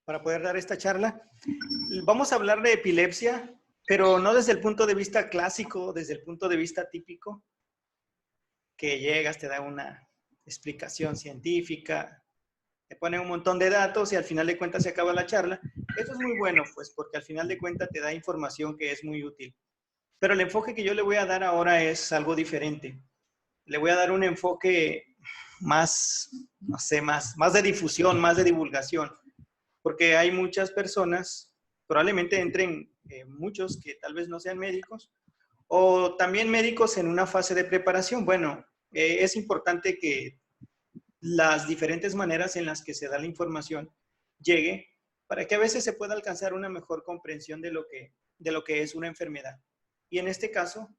para poder dar esta charla. Vamos a hablar de epilepsia, pero no desde el punto de vista clásico, desde el punto de vista típico, que llegas, te da una explicación científica, te pone un montón de datos y al final de cuentas se acaba la charla. Eso es muy bueno, pues, porque al final de cuentas te da información que es muy útil. Pero el enfoque que yo le voy a dar ahora es algo diferente. Le voy a dar un enfoque más, no sé, más de difusión, más de divulgación, porque hay muchas personas, probablemente entren muchos que tal vez no sean médicos, o también médicos en una fase de preparación. Bueno, es importante que las diferentes maneras en las que se da la información llegue para que a veces se pueda alcanzar una mejor comprensión de lo que es una enfermedad. Y en este caso,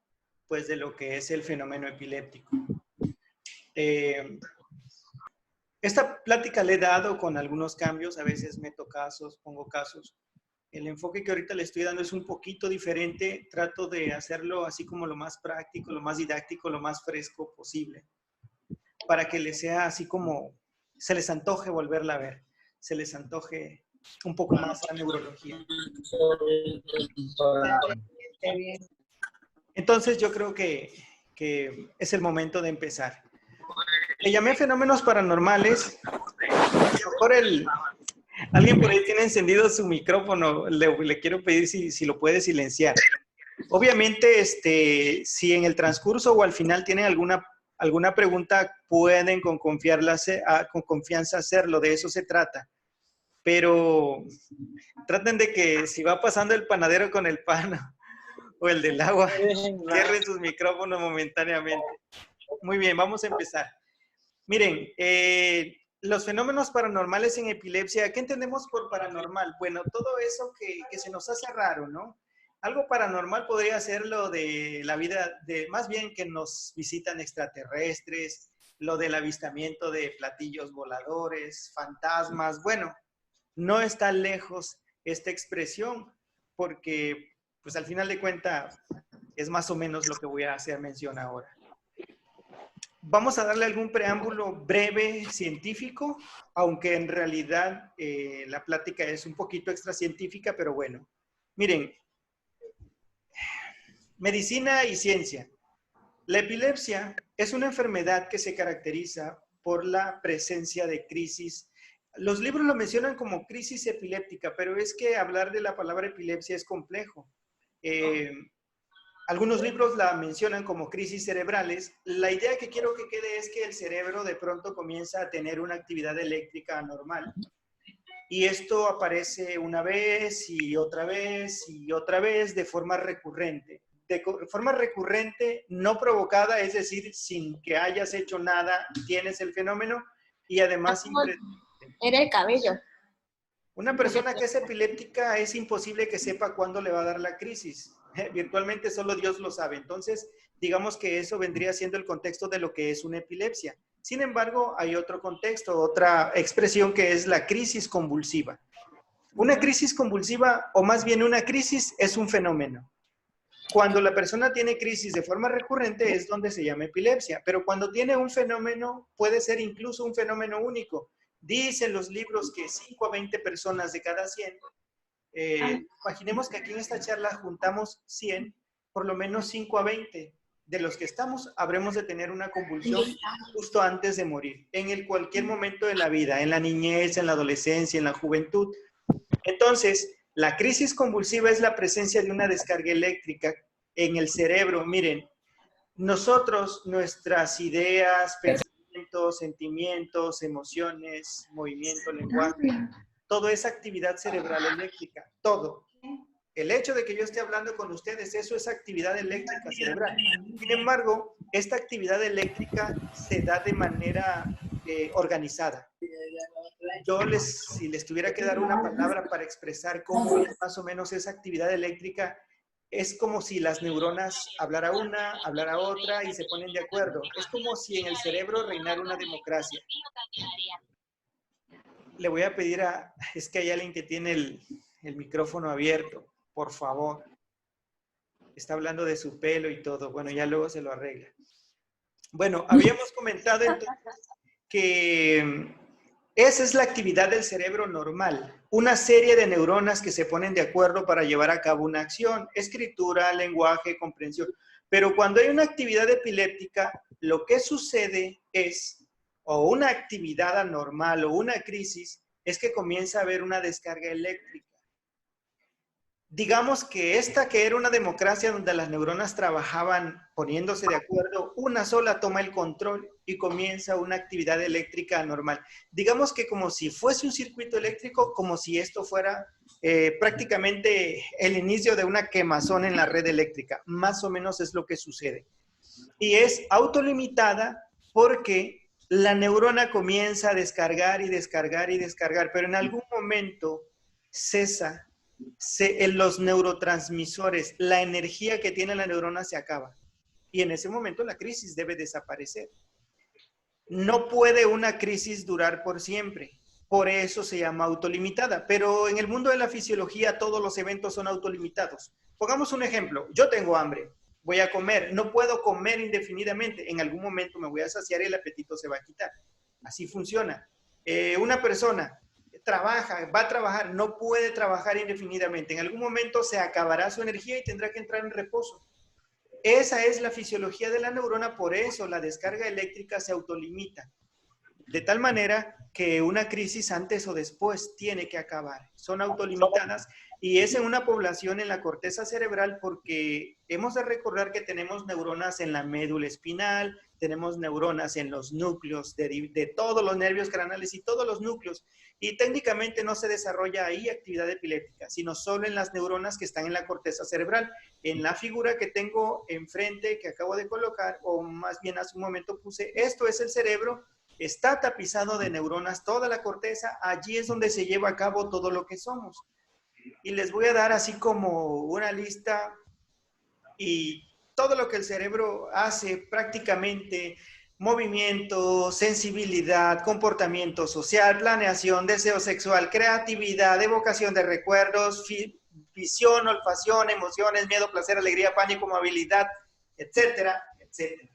pues de lo que es el fenómeno epiléptico. Esta plática le he dado con algunos cambios, a veces meto casos, pongo casos. El enfoque que ahorita le estoy dando es un poquito diferente, trato de hacerlo así como lo más práctico, lo más didáctico, lo más fresco posible, para que les sea así como se les antoje volverla a ver, se les antoje un poco más la neurología. Entonces yo creo que es el momento de empezar. Le llamé fenómenos paranormales. Mejor alguien por ahí tiene encendido su micrófono. Le quiero pedir si lo puede silenciar. Obviamente, si en el transcurso o al final tienen alguna pregunta, pueden con confianza hacerlo. De eso se trata. Pero traten de que si va pasando el panadero con el pan o el del agua, cierren sus micrófonos momentáneamente. Muy bien, vamos a empezar. Miren, los fenómenos paranormales en epilepsia, ¿qué entendemos por paranormal? Bueno, todo eso que se nos hace raro, ¿no? Algo paranormal podría ser lo de la vida, más bien que nos visitan extraterrestres, lo del avistamiento de platillos voladores, fantasmas. Bueno, no está lejos esta expresión porque, pues al final de cuentas, es más o menos lo que voy a hacer mención ahora. Vamos a darle algún preámbulo breve científico, aunque en realidad la plática es un poquito extracientífica, pero bueno. Miren, medicina y ciencia. La epilepsia es una enfermedad que se caracteriza por la presencia de crisis. Los libros lo mencionan como crisis epiléptica, pero es que hablar de la palabra epilepsia es complejo. Algunos libros la mencionan como crisis cerebrales. La idea que quiero que quede es que el cerebro de pronto comienza a tener una actividad eléctrica anormal. Y esto aparece una vez y otra vez y otra vez de forma recurrente. De forma recurrente, no provocada, es decir, sin que hayas hecho nada, tienes el fenómeno y además... Era el cabello. Una persona que es epiléptica es imposible que sepa cuándo le va a dar la crisis. Virtualmente solo Dios lo sabe. Entonces, digamos que eso vendría siendo el contexto de lo que es una epilepsia. Sin embargo, hay otro contexto, otra expresión que es la crisis convulsiva. Una crisis convulsiva, o más bien una crisis, es un fenómeno. Cuando la persona tiene crisis de forma recurrente es donde se llama epilepsia, pero cuando tiene un fenómeno, puede ser incluso un fenómeno único. Dicen los libros que 5 a 20 personas de cada 100. Imaginemos que aquí en esta charla juntamos 100, por lo menos 5 a 20 de los que estamos habremos de tener una convulsión justo antes de morir, en cualquier momento de la vida, en la niñez, en la adolescencia, en la juventud. Entonces, la crisis convulsiva es la presencia de una descarga eléctrica en el cerebro. Miren, nosotros, nuestras ideas, pensamientos, sentimientos, emociones, movimiento, lenguaje, todo es actividad cerebral eléctrica, todo. El hecho de que yo esté hablando con ustedes, eso es actividad eléctrica cerebral. Sin embargo, esta actividad eléctrica se da de manera organizada. Si les tuviera que dar una palabra para expresar cómo es más o menos esa actividad eléctrica, es como si las neuronas hablara una, hablara otra y se ponen de acuerdo. Es como si en el cerebro reinara una democracia. Le voy a pedir es que hay alguien que tiene el micrófono abierto, por favor. Está hablando de su pelo y todo. Bueno, ya luego se lo arregla. Bueno, habíamos comentado entonces que Esa es la actividad del cerebro normal, una serie de neuronas que se ponen de acuerdo para llevar a cabo una acción, escritura, lenguaje, comprensión. Pero cuando hay una actividad epiléptica, lo que sucede es, o una actividad anormal o una crisis, es que comienza a haber una descarga eléctrica. Digamos que esta que era una democracia donde las neuronas trabajaban poniéndose de acuerdo, una sola toma el control y comienza una actividad eléctrica anormal. Digamos que como si fuese un circuito eléctrico, como si esto fuera prácticamente el inicio de una quemazón en la red eléctrica. Más o menos es lo que sucede. Y es autolimitada porque la neurona comienza a descargar y descargar y descargar, pero en algún momento cesa. En los neurotransmisores, la energía que tiene la neurona se acaba. Y en ese momento la crisis debe desaparecer. No puede una crisis durar por siempre. Por eso se llama autolimitada. Pero en el mundo de la fisiología todos los eventos son autolimitados. Pongamos un ejemplo. Yo tengo hambre. Voy a comer. No puedo comer indefinidamente. En algún momento me voy a saciar y el apetito se va a quitar. Así funciona. Una persona trabaja, va a trabajar, no puede trabajar indefinidamente. En algún momento se acabará su energía y tendrá que entrar en reposo. Esa es la fisiología de la neurona, por eso la descarga eléctrica se autolimita. De tal manera que una crisis antes o después tiene que acabar. Son autolimitadas y es en una población en la corteza cerebral porque hemos de recordar que tenemos neuronas en la médula espinal, tenemos neuronas en los núcleos de todos los nervios craneales y todos los núcleos. Y técnicamente no se desarrolla ahí actividad epiléptica, sino solo en las neuronas que están en la corteza cerebral. En la figura que tengo enfrente, que acabo de colocar, o más bien hace un momento puse, esto es el cerebro. Está tapizado de neuronas, toda la corteza, allí es donde se lleva a cabo todo lo que somos. Y les voy a dar así como una lista y todo lo que el cerebro hace prácticamente, movimiento, sensibilidad, comportamiento social, planeación, deseo sexual, creatividad, evocación de recuerdos, visión, olfacción, emociones, miedo, placer, alegría, pánico, movilidad, etcétera, etcétera.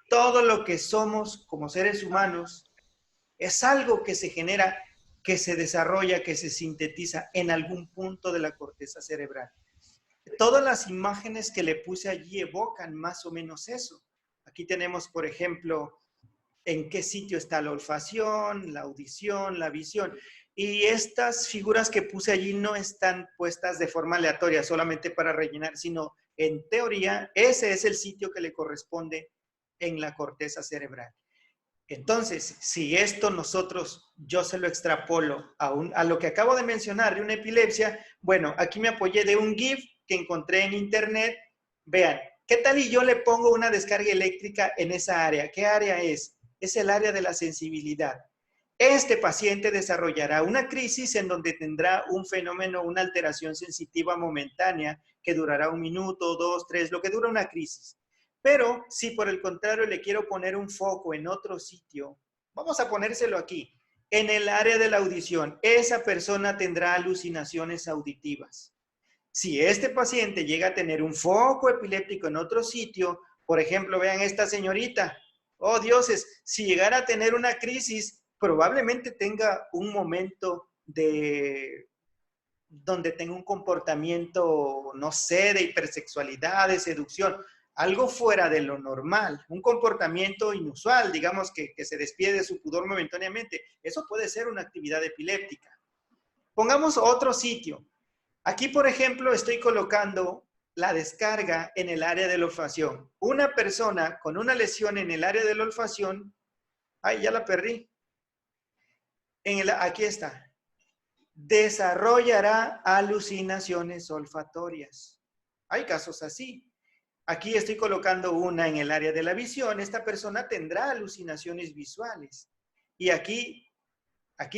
Todo lo que somos como seres humanos es algo que se genera, que se desarrolla, que se sintetiza en algún punto de la corteza cerebral. Todas las imágenes que le puse allí evocan más o menos eso. Aquí tenemos, por ejemplo, en qué sitio está la olfacción, la audición, la visión. Y estas figuras que puse allí no están puestas de forma aleatoria, solamente para rellenar, sino en teoría, ese es el sitio que le corresponde en la corteza cerebral. Entonces, si esto yo se lo extrapolo a lo que acabo de mencionar de una epilepsia, bueno, aquí me apoyé de un GIF que encontré en internet. Vean, ¿qué tal y yo le pongo una descarga eléctrica en esa área? ¿Qué área es? Es el área de la sensibilidad. Este paciente desarrollará una crisis en donde tendrá un fenómeno, una alteración sensitiva momentánea que durará 1 minuto, 2, 3, lo que dura una crisis. Pero si por el contrario le quiero poner un foco en otro sitio, vamos a ponérselo aquí, en el área de la audición, esa persona tendrá alucinaciones auditivas. Si este paciente llega a tener un foco epiléptico en otro sitio, por ejemplo, vean esta señorita, oh dioses, si llegara a tener una crisis, probablemente tenga un momento donde tenga un comportamiento, no sé, de hipersexualidad, de seducción, algo fuera de lo normal, un comportamiento inusual, digamos que se despide de su pudor momentáneamente. Eso puede ser una actividad epiléptica. Pongamos otro sitio. Aquí, por ejemplo, estoy colocando la descarga en el área de la olfacción. Una persona con una lesión en el área de la olfacción, ay, ya la perdí. Aquí está. Desarrollará alucinaciones olfatorias. Hay casos así. Aquí estoy colocando una en el área de la visión. Esta persona tendrá alucinaciones visuales. Y aquí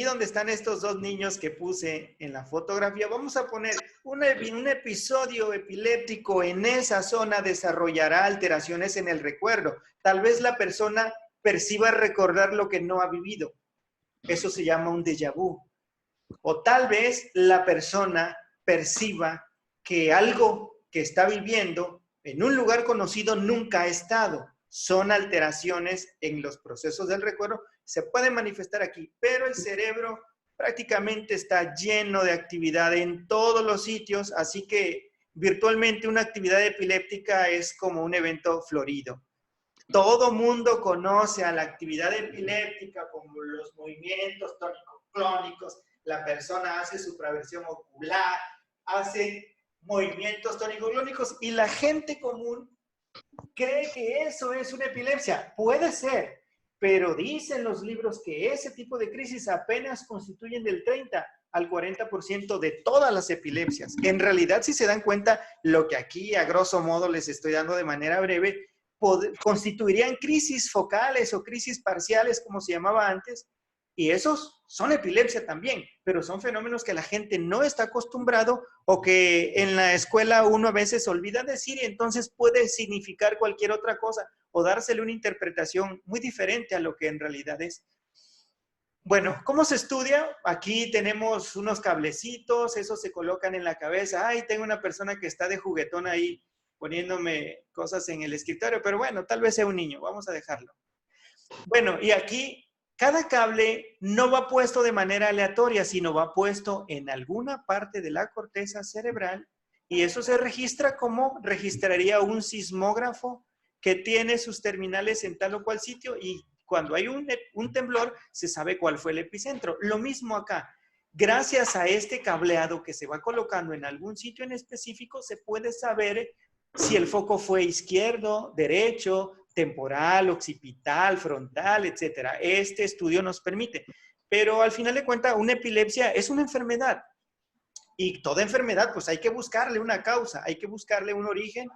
donde están estos dos niños que puse en la fotografía, vamos a poner un episodio epiléptico en esa zona desarrollará alteraciones en el recuerdo. Tal vez la persona perciba recordar lo que no ha vivido. Eso se llama un déjà vu. O tal vez la persona perciba que algo que está viviendo en un lugar conocido nunca ha estado. son alteraciones en los procesos del recuerdo, se pueden manifestar aquí, pero el cerebro prácticamente está lleno de actividad en todos los sitios, así que virtualmente una actividad epiléptica es como un evento florido. Todo mundo conoce a la actividad epiléptica como los movimientos tónico-clónicos, la persona hace supraversión ocular, hace movimientos tónico-clónicos y la gente común cree que eso es una epilepsia. Puede ser, pero dicen los libros que ese tipo de crisis apenas constituyen del 30 al 40% de todas las epilepsias. En realidad, si se dan cuenta, lo que aquí a grosso modo les estoy dando de manera breve, constituirían crisis focales o crisis parciales, como se llamaba antes, y esos son epilepsia también, pero son fenómenos que la gente no está acostumbrado o que en la escuela uno a veces olvida decir y entonces puede significar cualquier otra cosa o dársele una interpretación muy diferente a lo que en realidad es. Bueno, ¿cómo se estudia? Aquí tenemos unos cablecitos, esos se colocan en la cabeza. Ay, tengo una persona que está de juguetón ahí poniéndome cosas en el escritorio, pero bueno, tal vez sea un niño, vamos a dejarlo. Bueno, y aquí cada cable no va puesto de manera aleatoria, sino va puesto en alguna parte de la corteza cerebral y eso se registra como registraría un sismógrafo que tiene sus terminales en tal o cual sitio y cuando hay un temblor se sabe cuál fue el epicentro. Lo mismo acá. Gracias a este cableado que se va colocando en algún sitio en específico, se puede saber si el foco fue izquierdo, derecho, temporal, occipital, frontal, etcétera. Este estudio nos permite. Pero al final de cuentas, una epilepsia es una enfermedad. Y toda enfermedad, pues hay que buscarle una causa, hay que buscarle un origen.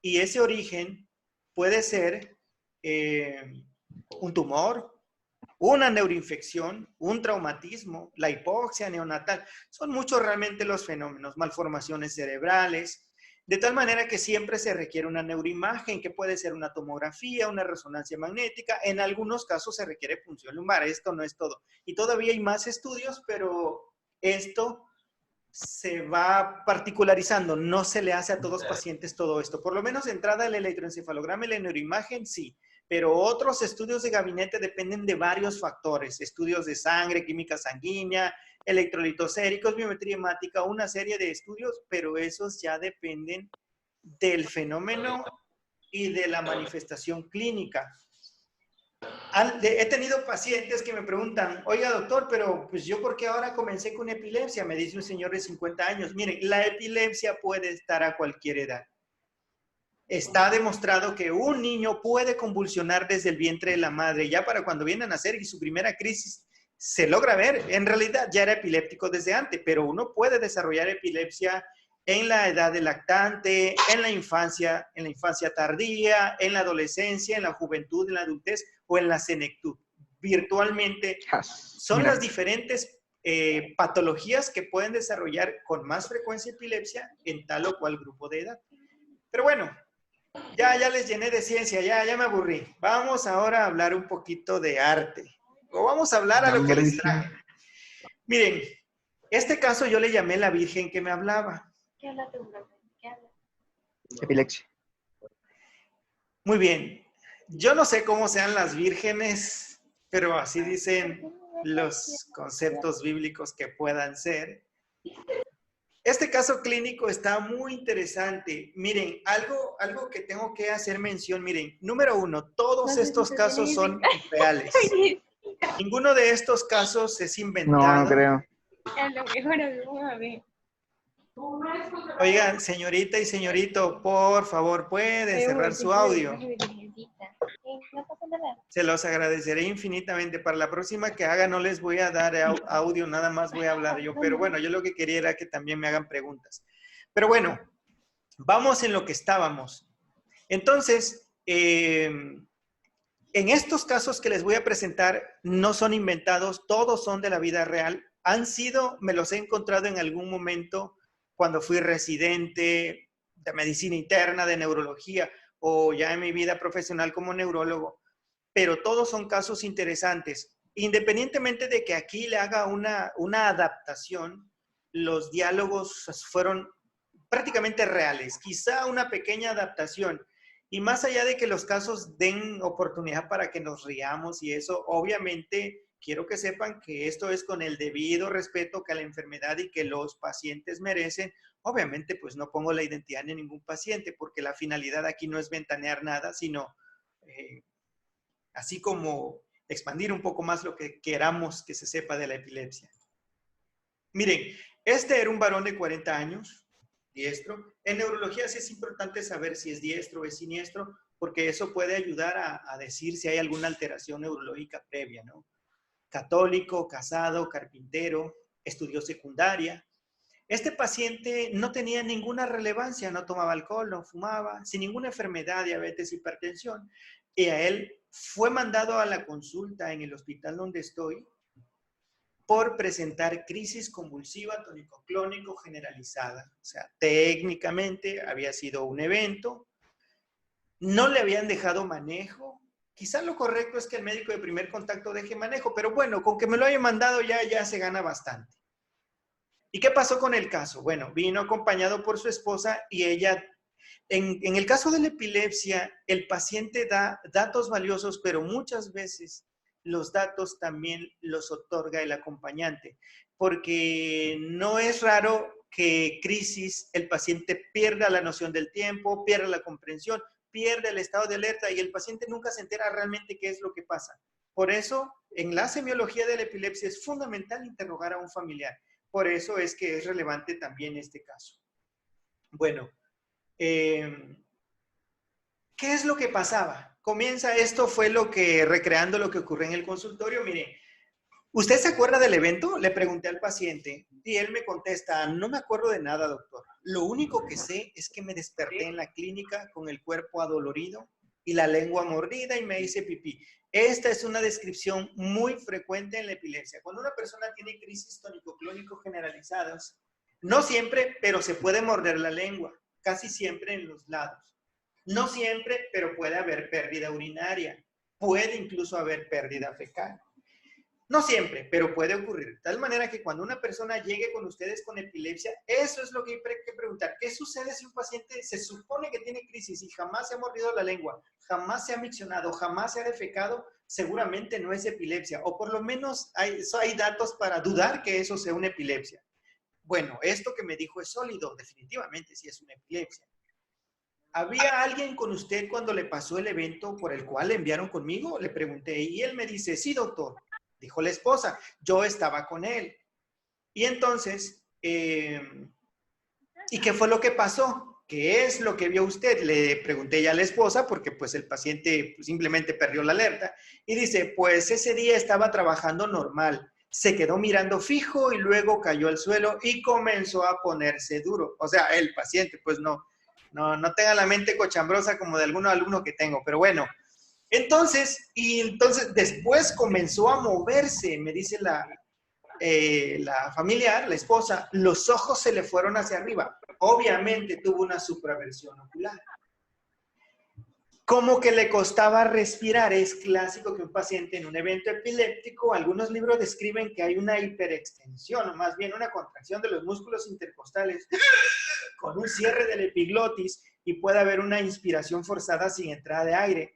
Y ese origen puede ser un tumor, una neuroinfección, un traumatismo, la hipoxia neonatal. Son muchos realmente los fenómenos, malformaciones cerebrales, de tal manera que siempre se requiere una neuroimagen, que puede ser una tomografía, una resonancia magnética. En algunos casos se requiere punción lumbar. Esto no es todo. Y todavía hay más estudios, pero esto se va particularizando. No se le hace a todos los pacientes todo esto. Por lo menos de entrada el electroencefalograma y la neuroimagen, sí. Pero otros estudios de gabinete dependen de varios factores. Estudios de sangre, química sanguínea, electrolitos séricos, biometría hemática, una serie de estudios, pero esos ya dependen del fenómeno y de la manifestación clínica. He tenido pacientes que me preguntan, oiga doctor, pero pues yo ¿por qué ahora comencé con epilepsia? Me dice un señor de 50 años. Miren, la epilepsia puede estar a cualquier edad. Está demostrado que un niño puede convulsionar desde el vientre de la madre, ya para cuando viene a nacer y su primera crisis se logra ver. En realidad ya era epiléptico desde antes, pero uno puede desarrollar epilepsia en la edad de lactante, en la infancia tardía, en la adolescencia, en la juventud, en la adultez o en la senectud. Virtualmente son las diferentes patologías que pueden desarrollar con más frecuencia epilepsia en tal o cual grupo de edad. Pero bueno, ya les llené de ciencia, ya me aburrí. Vamos ahora a hablar un poquito de arte. O vamos a hablar a lo que les traje. Miren, este caso yo le llamé la Virgen que me hablaba. ¿Qué habla tu profe? ¿Qué habla? Epilepsia. Muy bien. Yo no sé cómo sean las vírgenes, pero así dicen los conceptos bíblicos que puedan ser. Este caso clínico está muy interesante. Miren, algo que tengo que hacer mención. Miren, número uno, todos estos casos son reales. Ninguno de estos casos es inventado. No creo. A lo mejor alguna vez. Oigan, señorita y señorito, por favor, ¿pueden cerrar su audio? No pasa nada. Se los agradeceré infinitamente. Para la próxima que haga no les voy a dar audio, nada más voy a hablar yo. Pero bueno, yo lo que quería era que también me hagan preguntas. Pero bueno, vamos en lo que estábamos. Entonces, en estos casos que les voy a presentar no son inventados, todos son de la vida real. Me los he encontrado en algún momento cuando fui residente de medicina interna, de neurología, o ya en mi vida profesional como neurólogo, pero todos son casos interesantes. Independientemente de que aquí le haga una adaptación, los diálogos fueron prácticamente reales. Quizá una pequeña adaptación Y más allá de que los casos den oportunidad para que nos riamos y eso, obviamente quiero que sepan que esto es con el debido respeto que a la enfermedad y que los pacientes merecen. Obviamente, pues no pongo la identidad de ningún paciente porque la finalidad aquí no es ventanear nada, sino así como expandir un poco más lo que queramos que se sepa de la epilepsia. Miren, este era un varón de 40 años, diestro. En neurología sí es importante saber si es diestro o es siniestro, porque eso puede ayudar a decir si hay alguna alteración neurológica previa, ¿no? Católico, casado, carpintero, estudió secundaria. Este paciente no tenía ninguna relevancia, no tomaba alcohol, no fumaba, sin ninguna enfermedad, diabetes, hipertensión. Y a él fue mandado a la consulta en el hospital donde estoy por presentar crisis convulsiva tónico-clónico generalizada. O sea, técnicamente había sido un evento, no le habían dejado manejo. Quizá lo correcto es que el médico de primer contacto deje manejo, pero bueno, con que me lo haya mandado ya se gana bastante. ¿Y qué pasó con el caso? Bueno, vino acompañado por su esposa y ella, en el caso de la epilepsia, el paciente da datos valiosos, pero muchas veces los datos también los otorga el acompañante, porque no es raro que crisis el paciente pierda la noción del tiempo, pierda la comprensión, pierde el estado de alerta y el paciente nunca se entera realmente qué es lo que pasa. Por eso, en la semiología de la epilepsia es fundamental interrogar a un familiar. Por eso es que es relevante también este caso. Bueno, ¿qué es lo que pasaba? Comienza esto, fue lo que, recreando lo que ocurrió en el consultorio. Mire, ¿usted se acuerda del evento? Le pregunté al paciente y él me contesta, no me acuerdo de nada, doctor. Lo único que sé es que me desperté en la clínica con el cuerpo adolorido y la lengua mordida y me hice pipí. Esta es una descripción muy frecuente en la epilepsia. Cuando una persona tiene crisis tónico-clónico generalizadas, no siempre, pero se puede morder la lengua, casi siempre en los lados. No siempre, pero puede haber pérdida urinaria. Puede incluso haber pérdida fecal. No siempre, pero puede ocurrir. De tal manera que cuando una persona llegue con ustedes con epilepsia, eso es lo que hay que preguntar. ¿Qué sucede si un paciente se supone que tiene crisis y jamás se ha mordido la lengua, jamás se ha miccionado, jamás se ha defecado? Seguramente no es epilepsia, o por lo menos hay datos para dudar que eso sea una epilepsia. Bueno, esto que me dijo es sólido, definitivamente sí es una epilepsia. ¿Había alguien con usted cuando le pasó el evento por el cual le enviaron conmigo? Le pregunté y él me dice, sí, doctor. Dijo la esposa, yo estaba con él. Y entonces, ¿y qué fue lo que pasó? ¿Qué es lo que vio usted? Le pregunté ya a la esposa porque pues el paciente simplemente perdió la alerta. Y dice, pues ese día estaba trabajando normal. Se quedó mirando fijo y luego cayó al suelo y comenzó a ponerse duro. O sea, el paciente pues no tenga la mente cochambrosa como de algunos alumnos que tengo, pero bueno. Entonces después comenzó a moverse, me dice la familiar, la esposa, los ojos se le fueron hacia arriba. Obviamente tuvo una supraversión ocular. Como que le costaba respirar. Es clásico que un paciente en un evento epiléptico, algunos libros describen que hay una hiperextensión, o más bien una contracción de los músculos intercostales con un cierre del epiglotis y puede haber una inspiración forzada sin entrada de aire.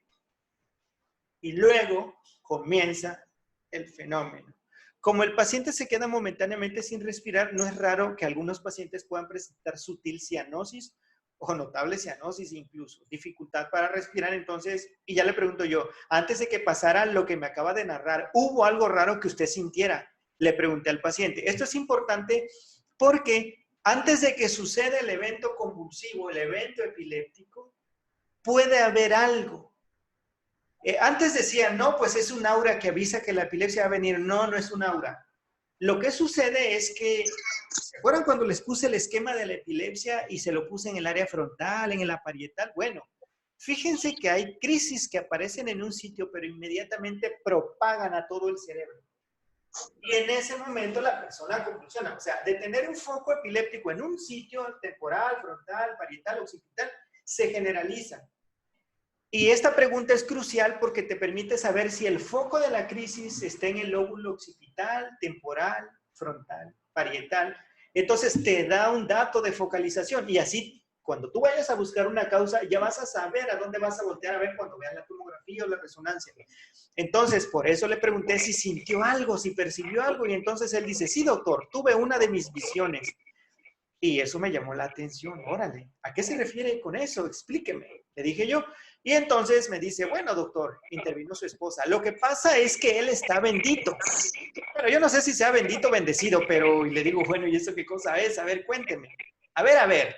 Y luego comienza el fenómeno. Como el paciente se queda momentáneamente sin respirar, no es raro que algunos pacientes puedan presentar sutil cianosis o notable cianosis incluso, dificultad para respirar. Entonces, y ya le pregunto yo, antes de que pasara lo que me acaba de narrar, ¿hubo algo raro que usted sintiera? Le pregunté al paciente. Esto es importante porque antes de que suceda el evento convulsivo, el evento epiléptico, puede haber algo. Antes decían, no, pues es un aura que avisa que la epilepsia va a venir. No, no es un aura. Lo que sucede es que, ¿se acuerdan cuando les puse el esquema de la epilepsia y se lo puse en el área frontal, en el parietal? Bueno, fíjense que hay crisis que aparecen en un sitio, pero inmediatamente propagan a todo el cerebro. Y en ese momento la persona convulsiona. O sea, de tener un foco epiléptico en un sitio temporal, frontal, parietal, occipital, se generaliza. Y esta pregunta es crucial porque te permite saber si el foco de la crisis está en el lóbulo occipital, temporal, frontal, parietal. Entonces te da un dato de focalización y así Cuando tú vayas a buscar una causa, ya vas a saber a dónde vas a voltear a ver cuando veas la tomografía o la resonancia. Entonces, por eso le pregunté si sintió algo, si percibió algo, y entonces él dice, sí, doctor, tuve una de mis visiones. Y eso me llamó la atención. Órale, ¿a qué se refiere con eso? Explíqueme, le dije yo. Y entonces me dice, bueno, doctor, intervino su esposa. Lo que pasa es que él está bendito. Pero yo no sé si sea bendito o bendecido, pero y le digo, bueno, ¿y eso qué cosa es? A ver, cuénteme. A ver,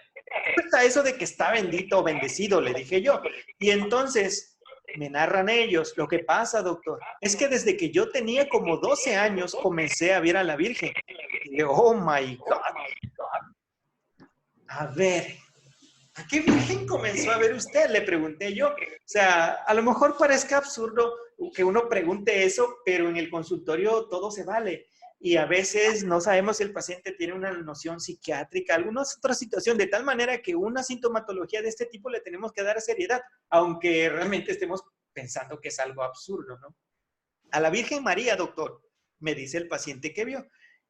¿cómo está eso de que está bendito o bendecido? Le dije yo. Y entonces me narran ellos, lo que pasa, doctor, es que desde que yo tenía como 12 años comencé a ver a la Virgen. Y digo, oh my God. A ver, ¿a qué virgen comenzó a ver usted? Le pregunté yo. O sea, a lo mejor parezca absurdo que uno pregunte eso, pero en el consultorio todo se vale. Y a veces no sabemos si el paciente tiene una noción psiquiátrica, alguna otra situación, de tal manera que una sintomatología de este tipo le tenemos que dar seriedad, aunque realmente estemos pensando que es algo absurdo, ¿no? A la Virgen María, doctor, me dice el paciente que vio.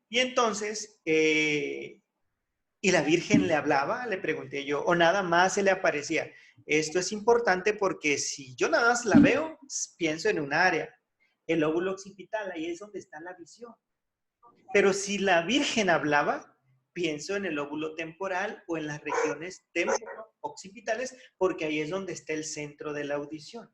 Y entonces, ¿y la Virgen le hablaba? Le pregunté yo, o nada más se le aparecía. Esto es importante porque si yo nada más la veo, pienso en un área, el lóbulo occipital, ahí es donde está la visión. Pero si la Virgen hablaba, pienso en el lóbulo temporal o en las regiones temporo-occipitales, porque ahí es donde está el centro de la audición.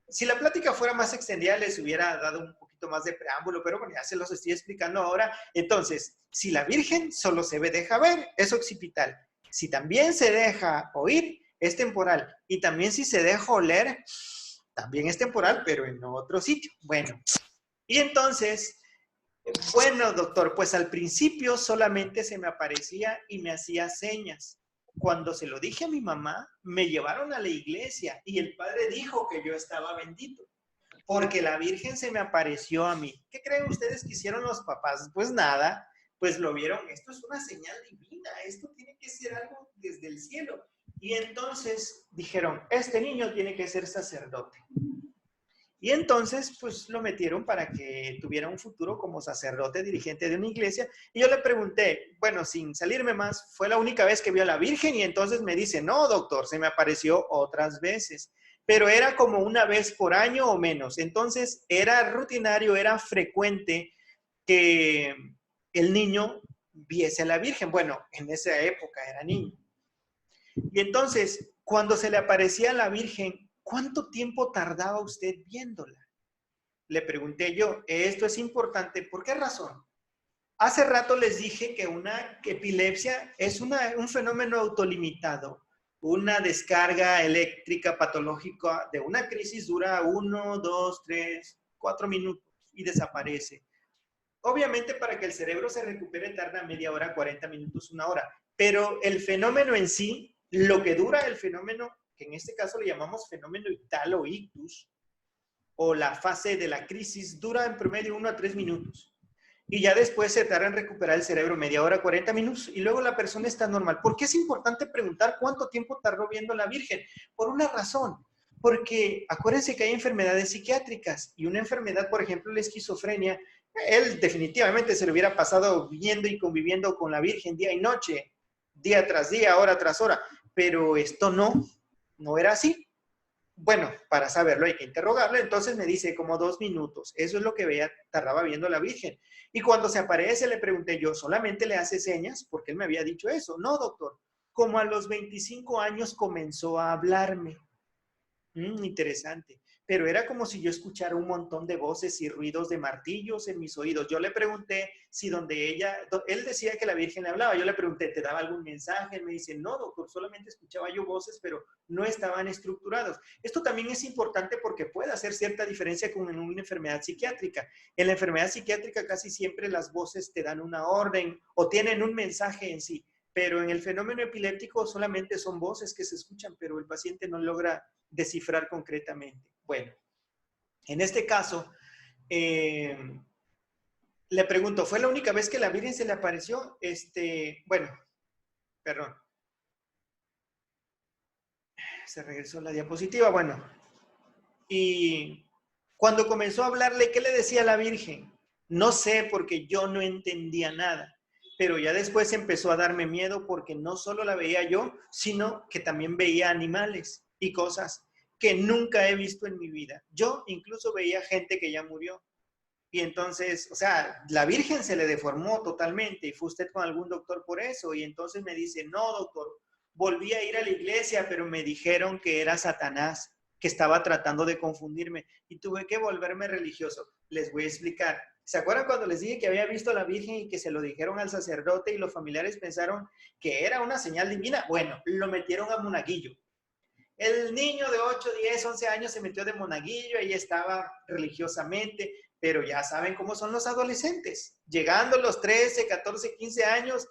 Si la plática fuera más extendida, les hubiera dado un poquito más de preámbulo, pero bueno, ya se los estoy explicando ahora. Entonces, si la Virgen solo se deja ver, es occipital. Si también se deja oír, es temporal. Y también si se deja oler, también es temporal, pero en otro sitio. Bueno, y entonces, bueno, doctor, pues al principio solamente se me aparecía y me hacía señas. Cuando se lo dije a mi mamá, me llevaron a la iglesia y el padre dijo que yo estaba bendito, porque la Virgen se me apareció a mí. ¿Qué creen ustedes que hicieron los papás? Pues nada, pues lo vieron, esto es una señal divina, esto tiene que ser algo desde el cielo. Y entonces dijeron, este niño tiene que ser sacerdote. Y entonces, pues lo metieron para que tuviera un futuro como sacerdote, dirigente de una iglesia. Y yo le pregunté, bueno, sin salirme más, fue la única vez que vio a la Virgen. Y entonces me dice, no, doctor, se me apareció otras veces. Pero era como una vez por año o menos. Entonces, era rutinario, era frecuente que el niño viese a la Virgen. Bueno, en esa época era niño. Y entonces, cuando se le aparecía a la Virgen, ¿cuánto tiempo tardaba usted viéndola? Le pregunté yo, esto es importante, ¿por qué razón? Hace rato les dije que una epilepsia es un fenómeno autolimitado. Una descarga eléctrica patológica de una crisis dura 1, 2, 3, 4 minutos y desaparece. Obviamente para que el cerebro se recupere tarda media hora, 40 minutos, una hora. Pero el fenómeno en sí, lo que dura el fenómeno, que en este caso le llamamos fenómeno ictal o ictus, o la fase de la crisis, dura en promedio 1 a 3 minutos. Y ya después se tarda en recuperar el cerebro media hora, 40 minutos, y luego la persona está normal. ¿Por qué es importante preguntar cuánto tiempo tardó viendo la Virgen? Por una razón. Porque acuérdense que hay enfermedades psiquiátricas, y una enfermedad, por ejemplo, la esquizofrenia, él definitivamente se le hubiera pasado viendo y conviviendo con la Virgen día y noche, día tras día, hora tras hora, pero esto no era así. Bueno, para saberlo hay que interrogarlo, entonces me dice como 2 minutos, eso es lo que tardaba viendo la Virgen. Y cuando se aparece le pregunté yo, ¿solamente le hace señas? Porque él me había dicho eso. No, doctor, como a los 25 años comenzó a hablarme. Interesante. Pero era como si yo escuchara un montón de voces y ruidos de martillos en mis oídos. Yo le pregunté si él decía que la Virgen le hablaba. Yo le pregunté, ¿te daba algún mensaje? Él me dice, no, doctor, solamente escuchaba yo voces, pero no estaban estructurados. Esto también es importante porque puede hacer cierta diferencia con una enfermedad psiquiátrica. En la enfermedad psiquiátrica casi siempre las voces te dan una orden o tienen un mensaje en sí. Pero en el fenómeno epiléptico solamente son voces que se escuchan, pero el paciente no logra descifrar concretamente. Bueno, en este caso, le pregunto, ¿fue la única vez que la Virgen se le apareció? Bueno, perdón. Se regresó la diapositiva, bueno. Y cuando comenzó a hablarle, ¿qué le decía a la Virgen? No sé, porque yo no entendía nada. pero ya después empezó a darme miedo porque no solo la veía yo, sino que también veía animales y cosas que nunca he visto en mi vida. Yo incluso veía gente que ya murió. Y entonces, o sea, la Virgen se le deformó totalmente y fue usted con algún doctor por eso. Y entonces me dice, no, doctor, volví a ir a la iglesia, pero me dijeron que era Satanás, que estaba tratando de confundirme y tuve que volverme religioso. Les voy a explicar. ¿Se acuerdan cuando les dije que había visto a la Virgen y que se lo dijeron al sacerdote y los familiares pensaron que era una señal divina? Bueno, lo metieron a monaguillo. El niño de 8, 10, 11 años se metió de monaguillo, ahí estaba religiosamente, pero ya saben cómo son los adolescentes. Llegando a los 13, 14, 15 años,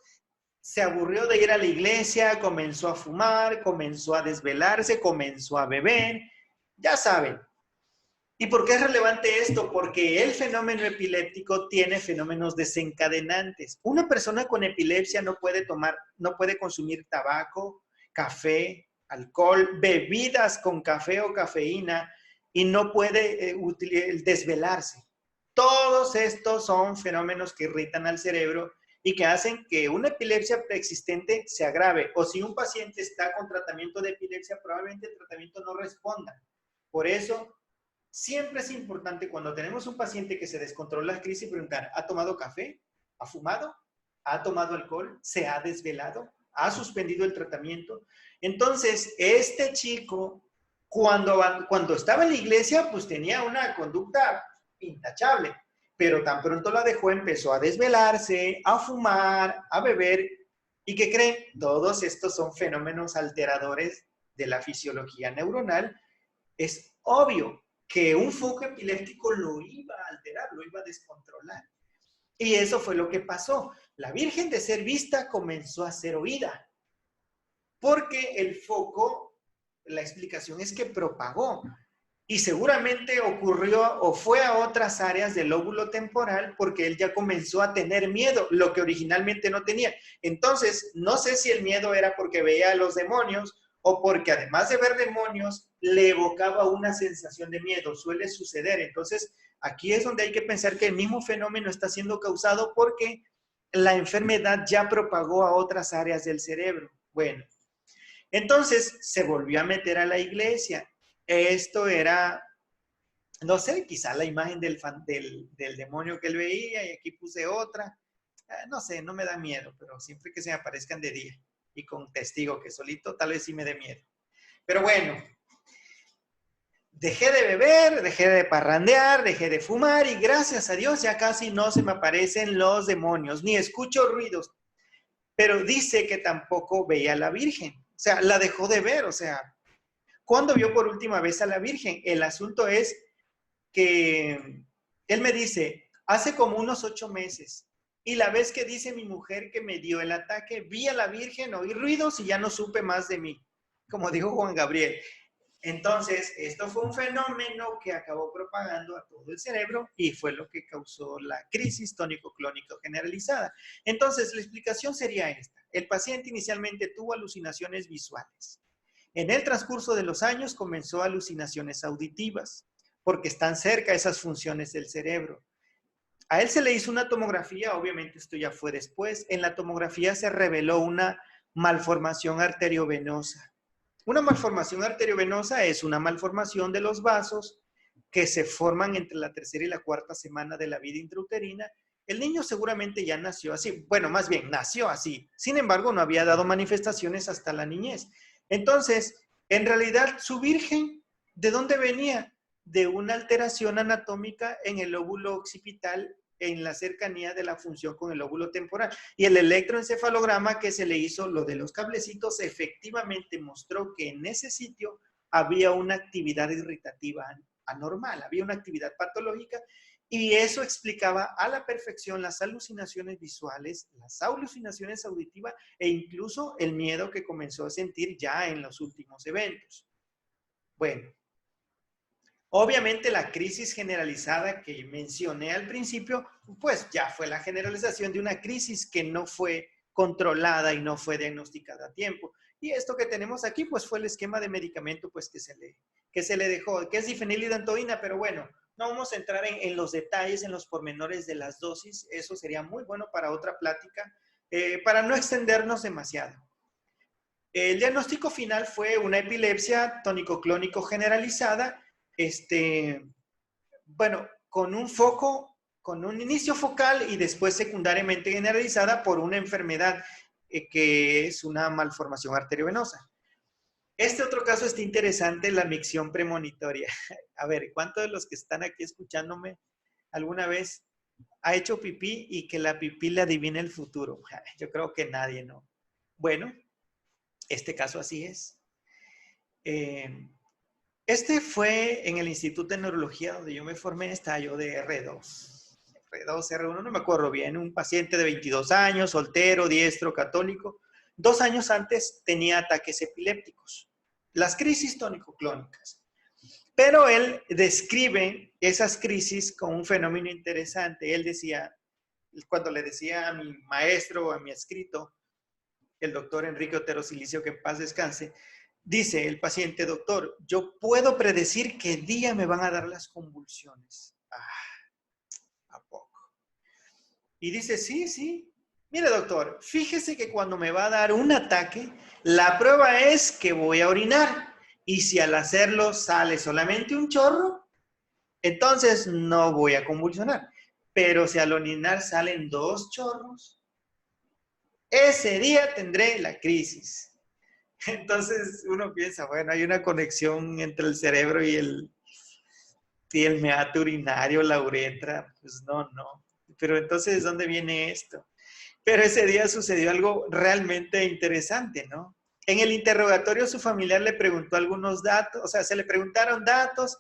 se aburrió de ir a la iglesia, comenzó a fumar, comenzó a desvelarse, comenzó a beber, ya saben. ¿Y por qué es relevante esto? Porque el fenómeno epiléptico tiene fenómenos desencadenantes. Una persona con epilepsia no puede tomar, no puede consumir tabaco, café, alcohol, bebidas con café o cafeína y no puede desvelarse. Todos estos son fenómenos que irritan al cerebro y que hacen que una epilepsia preexistente se agrave. O si un paciente está con tratamiento de epilepsia, probablemente el tratamiento no responda. Por eso, siempre es importante cuando tenemos un paciente que se descontrola la crisis preguntar, ¿ha tomado café? ¿Ha fumado? ¿Ha tomado alcohol? ¿Se ha desvelado? ¿Ha suspendido el tratamiento? Entonces, este chico, cuando estaba en la iglesia, pues tenía una conducta intachable, pero tan pronto la dejó, empezó a desvelarse, a fumar, a beber, ¿y qué creen? Todos estos son fenómenos alteradores de la fisiología neuronal. Es obvio que un foco epiléptico lo iba a alterar, lo iba a descontrolar. Y eso fue lo que pasó. La Virgen de ser vista comenzó a ser oída, porque el foco, la explicación es que propagó. Y seguramente ocurrió o fue a otras áreas del lóbulo temporal porque él ya comenzó a tener miedo, lo que originalmente no tenía. Entonces, no sé si el miedo era porque veía a los demonios o porque además de ver demonios, le evocaba una sensación de miedo. Suele suceder. Entonces, aquí es donde hay que pensar que el mismo fenómeno está siendo causado porque la enfermedad ya propagó a otras áreas del cerebro. Bueno, entonces se volvió a meter a la iglesia. Esto era, no sé, quizá la imagen del demonio que él veía y aquí puse otra. No sé, no me da miedo, pero siempre que se me aparezcan de día y con testigo que solito, tal vez sí me dé miedo. Pero bueno, dejé de beber, dejé de parrandear, dejé de fumar y gracias a Dios ya casi no se me aparecen los demonios, ni escucho ruidos. Pero dice que tampoco veía a la Virgen, o sea, la dejó de ver, o sea, ¿cuándo vio por última vez a la Virgen? El asunto es que él me dice, hace como unos 8 meses, y la vez que dice mi mujer que me dio el ataque, vi a la Virgen, oí ruidos y ya no supe más de mí, como dijo Juan Gabriel. Entonces, esto fue un fenómeno que acabó propagando a todo el cerebro y fue lo que causó la crisis tónico-clónico generalizada. Entonces, la explicación sería esta. El paciente inicialmente tuvo alucinaciones visuales. En el transcurso de los años comenzó alucinaciones auditivas, porque están cerca esas funciones del cerebro. A él se le hizo una tomografía, obviamente esto ya fue después. En la tomografía se reveló una malformación arteriovenosa. Una malformación arteriovenosa es una malformación de los vasos que se forman entre la tercera y la cuarta semana de la vida intrauterina. El niño seguramente ya nació así, bueno, más bien nació así. Sin embargo, no había dado manifestaciones hasta la niñez. Entonces, en realidad, su virgen, ¿de dónde venía? De una alteración anatómica en el lóbulo occipital en la cercanía de la función con el lóbulo temporal. Y el electroencefalograma que se le hizo, lo de los cablecitos, efectivamente mostró que en ese sitio había una actividad irritativa anormal, había una actividad patológica y eso explicaba a la perfección las alucinaciones visuales, las alucinaciones auditivas e incluso el miedo que comenzó a sentir ya en los últimos eventos. Bueno, obviamente la crisis generalizada que mencioné al principio, pues ya fue la generalización de una crisis que no fue controlada y no fue diagnosticada a tiempo. Y esto que tenemos aquí, pues fue el esquema de medicamento pues, que se le dejó, que es difenilidantoína, pero bueno, no vamos a entrar en los detalles, en los pormenores de las dosis, eso sería muy bueno para otra plática, para no extendernos demasiado. El diagnóstico final fue una epilepsia tónico-clónico generalizada, bueno, con un foco, con un inicio focal y después secundariamente generalizada por una enfermedad que es una malformación arteriovenosa. Este otro caso está interesante, la micción premonitoria. A ver, ¿cuántos de los que están aquí escuchándome alguna vez ha hecho pipí y que la pipí le adivina el futuro? Yo creo que nadie, ¿no? Bueno, este caso así es. Este fue en el Instituto de Neurología donde yo me formé, estaba yo de R2, R1, no me acuerdo bien, un paciente de 22 años, soltero, diestro, católico. 2 años antes tenía ataques epilépticos, las crisis tónico-clónicas. Pero él describe esas crisis con un fenómeno interesante. Él decía, cuando le decía a mi maestro, a mi escrito, el doctor Enrique Otero Silicio, que en paz descanse, dice el paciente: doctor, yo puedo predecir qué día me van a dar las convulsiones. ¿A poco? Y dice, sí. Mire, doctor, fíjese que cuando me va a dar un ataque, la prueba es que voy a orinar. Y si al hacerlo sale solamente un chorro, entonces no voy a convulsionar. Pero si al orinar salen 2 chorros, ese día tendré la crisis. Entonces uno piensa, bueno, hay una conexión entre el cerebro y el meato urinario, la uretra. Pues no. Pero entonces, ¿dónde viene esto? Pero ese día sucedió algo realmente interesante, ¿no? En el interrogatorio su familiar le preguntó algunos datos, o sea, se le preguntaron datos,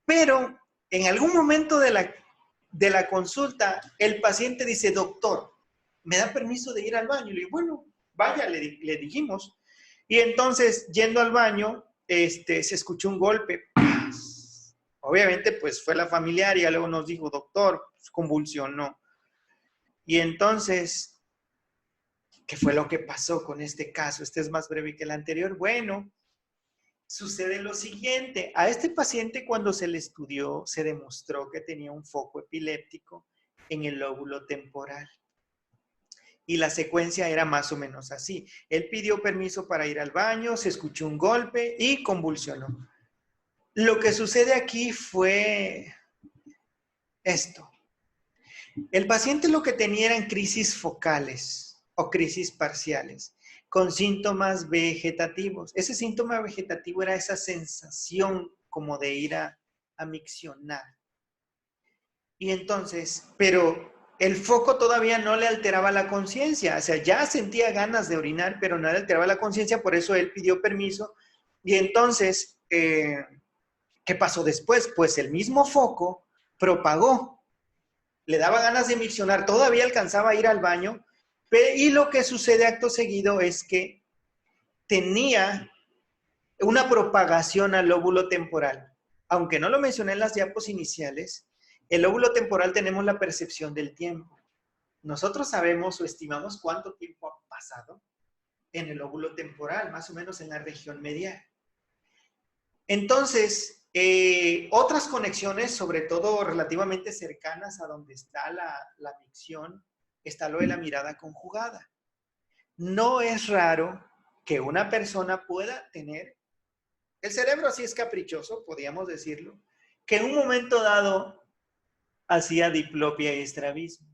pero en algún momento de la consulta, el paciente dice: doctor, ¿me da permiso de ir al baño? Y le digo, bueno, vaya, le dijimos. Y entonces, yendo al baño, se escuchó un golpe. Obviamente, pues fue la familiar y luego nos dijo: doctor, pues, convulsionó. Y entonces, ¿qué fue lo que pasó con este caso? Este es más breve que el anterior. Bueno, sucede lo siguiente. A este paciente, cuando se le estudió, se demostró que tenía un foco epiléptico en el lóbulo temporal. Y la secuencia era más o menos así. Él pidió permiso para ir al baño, se escuchó un golpe y convulsionó. Lo que sucede aquí fue esto. El paciente lo que tenía eran crisis focales o crisis parciales, con síntomas vegetativos. Ese síntoma vegetativo era esa sensación como de ir a miccionar. Y entonces, pero el foco todavía no le alteraba la conciencia, o sea, ya sentía ganas de orinar, pero no le alteraba la conciencia, por eso él pidió permiso. Y entonces, ¿qué pasó después? Pues el mismo foco propagó, le daba ganas de miccionar, todavía alcanzaba a ir al baño, y lo que sucede acto seguido es que tenía una propagación al lóbulo temporal. Aunque no lo mencioné en las diapos iniciales, el lóbulo temporal tenemos la percepción del tiempo. Nosotros sabemos o estimamos cuánto tiempo ha pasado en el lóbulo temporal, más o menos en la región medial. Entonces, otras conexiones, sobre todo relativamente cercanas a donde está la micción, está lo de la mirada conjugada. No es raro que una persona pueda tener, el cerebro así es caprichoso, podríamos decirlo, que en un momento dado hacía diplopia y estrabismo.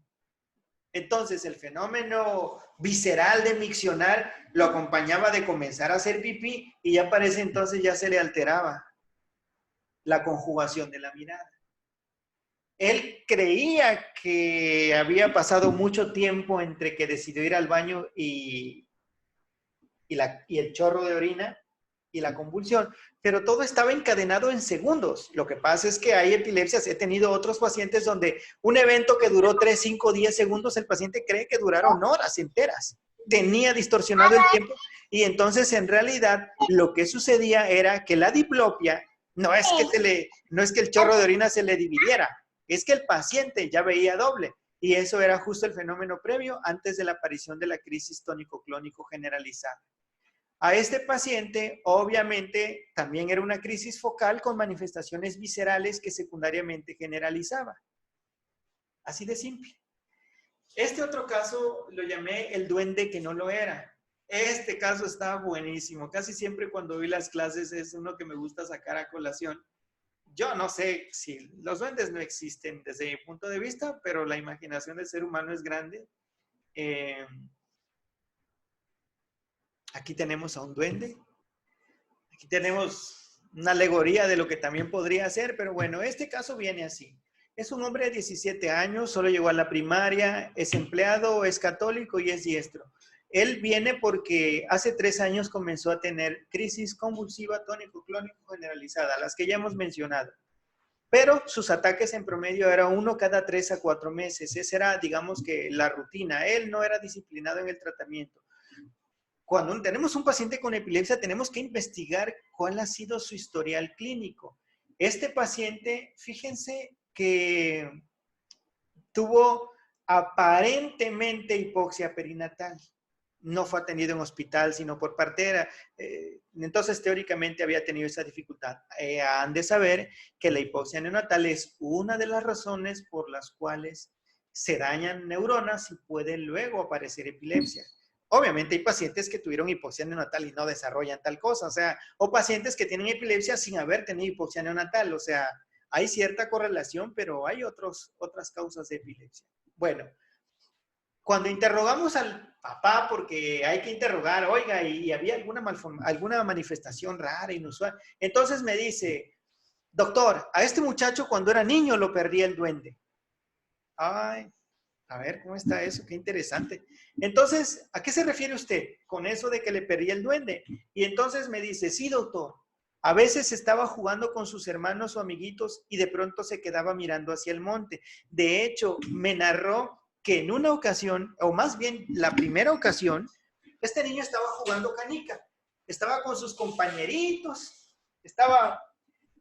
Entonces, el fenómeno visceral de miccionar lo acompañaba de comenzar a hacer pipí y ya parece entonces ya se le alteraba la conjugación de la mirada. Él creía que había pasado mucho tiempo entre que decidió ir al baño y el chorro de orina y la convulsión, pero todo estaba encadenado en segundos. Lo que pasa es que hay epilepsias, he tenido otros pacientes donde un evento que duró 3, 5, 10 segundos, el paciente cree que duraron horas enteras. Tenía distorsionado el tiempo y entonces en realidad lo que sucedía era que la diplopia no es que el chorro de orina se le dividiera, es que el paciente ya veía doble. Y eso era justo el fenómeno previo antes de la aparición de la crisis tónico-clónico generalizada. A este paciente, obviamente, también era una crisis focal con manifestaciones viscerales que secundariamente generalizaba. Así de simple. Este otro caso lo llamé el duende que no lo era. Este caso está buenísimo. Casi siempre cuando vi las clases es uno que me gusta sacar a colación. Yo no sé si los duendes no existen desde mi punto de vista, pero la imaginación del ser humano es grande. Eh, Aquí tenemos a un duende. Aquí tenemos una alegoría de lo que también podría ser, pero bueno, este caso viene así. Es un hombre de 17 años, solo llegó a la primaria, es empleado, es católico y es diestro. Él viene porque hace 3 años comenzó a tener crisis convulsiva tónico-clónico generalizada, las que ya hemos mencionado. Pero sus ataques en promedio era uno cada 3 a 4 meses. Esa era, digamos que, la rutina. Él no era disciplinado en el tratamiento. Cuando tenemos un paciente con epilepsia, tenemos que investigar cuál ha sido su historial clínico. Este paciente, fíjense que tuvo aparentemente hipoxia perinatal. No fue atendido en hospital, sino por partera. Entonces, teóricamente había tenido esa dificultad. Han de saber que la hipoxia neonatal es una de las razones por las cuales se dañan neuronas y puede luego aparecer epilepsia. Obviamente hay pacientes que tuvieron hipoxia neonatal y no desarrollan tal cosa, o pacientes que tienen epilepsia sin haber tenido hipoxia neonatal, hay cierta correlación, pero hay otras causas de epilepsia. Bueno, cuando interrogamos al papá, porque hay que interrogar, oiga, y había alguna manifestación rara, inusual, entonces me dice, doctor, a este muchacho cuando era niño lo perdí el duende. Ay, a ver, ¿cómo está eso? Qué interesante. Entonces, ¿a qué se refiere usted con eso de que le perdí el duende? Y entonces me dice, sí, doctor, a veces estaba jugando con sus hermanos o amiguitos y de pronto se quedaba mirando hacia el monte. De hecho, me narró que en una ocasión, o más bien la primera ocasión, este niño estaba jugando canica, estaba con sus compañeritos, estaba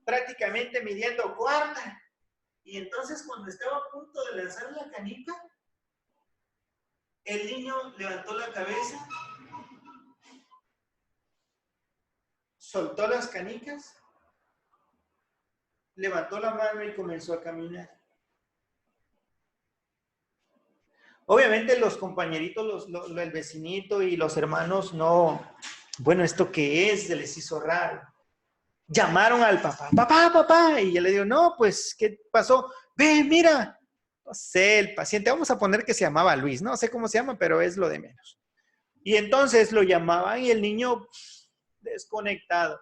prácticamente midiendo cuarta, y entonces cuando estaba a punto de lanzar la canica, el niño levantó la cabeza, soltó las canicas, levantó la mano y comenzó a caminar. Obviamente los compañeritos, el vecinito y los hermanos no, bueno, ¿esto qué es? Se les hizo raro. Llamaron al papá, papá, y yo le digo, no, pues, ¿qué pasó? Ve, mira, no sé, el paciente, vamos a poner que se llamaba Luis, no sé cómo se llama, pero es lo de menos. Y entonces lo llamaban y el niño desconectado.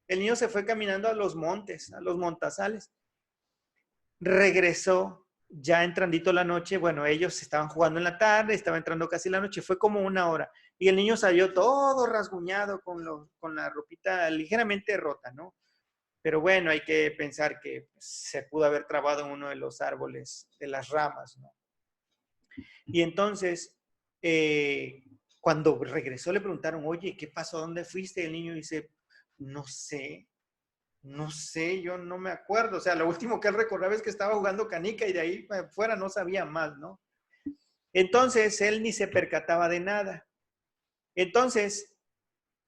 El niño se fue caminando a los montes, a los montazales. Regresó ya entrandito la noche. Bueno, ellos estaban jugando en la tarde, estaba entrando casi la noche, fue como 1 hora. Y el niño salió todo rasguñado con la ropita ligeramente rota, ¿no? Pero bueno, hay que pensar que se pudo haber trabado en uno de los árboles, de las ramas, ¿no? Y entonces, cuando regresó le preguntaron, oye, ¿qué pasó? ¿Dónde fuiste? El niño dice, no sé, yo no me acuerdo. Lo último que él recordaba es que estaba jugando canica y de ahí fuera no sabía más, ¿no? Entonces, él ni se percataba de nada. Entonces,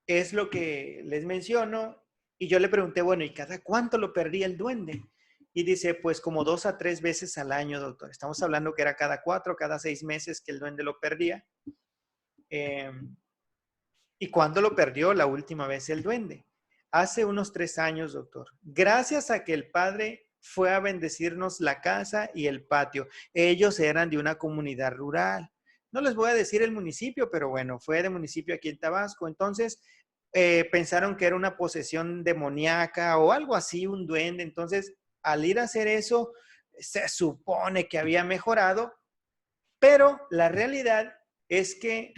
es lo que les menciono. Y yo le pregunté, bueno, ¿y cada cuánto lo perdía el duende? Y dice, pues como 2 a 3 veces al año, doctor. Estamos hablando que era cada 4, cada 6 meses que el duende lo perdía. ¿Y cuándo lo perdió la última vez el duende? Hace unos 3 años, doctor. Gracias a que el padre fue a bendecirnos la casa y el patio. Ellos eran de una comunidad rural. No les voy a decir el municipio, pero bueno, fue de municipio aquí en Tabasco. Entonces, pensaron que era una posesión demoníaca o algo así, un duende. Entonces, al ir a hacer eso, se supone que había mejorado, pero la realidad es que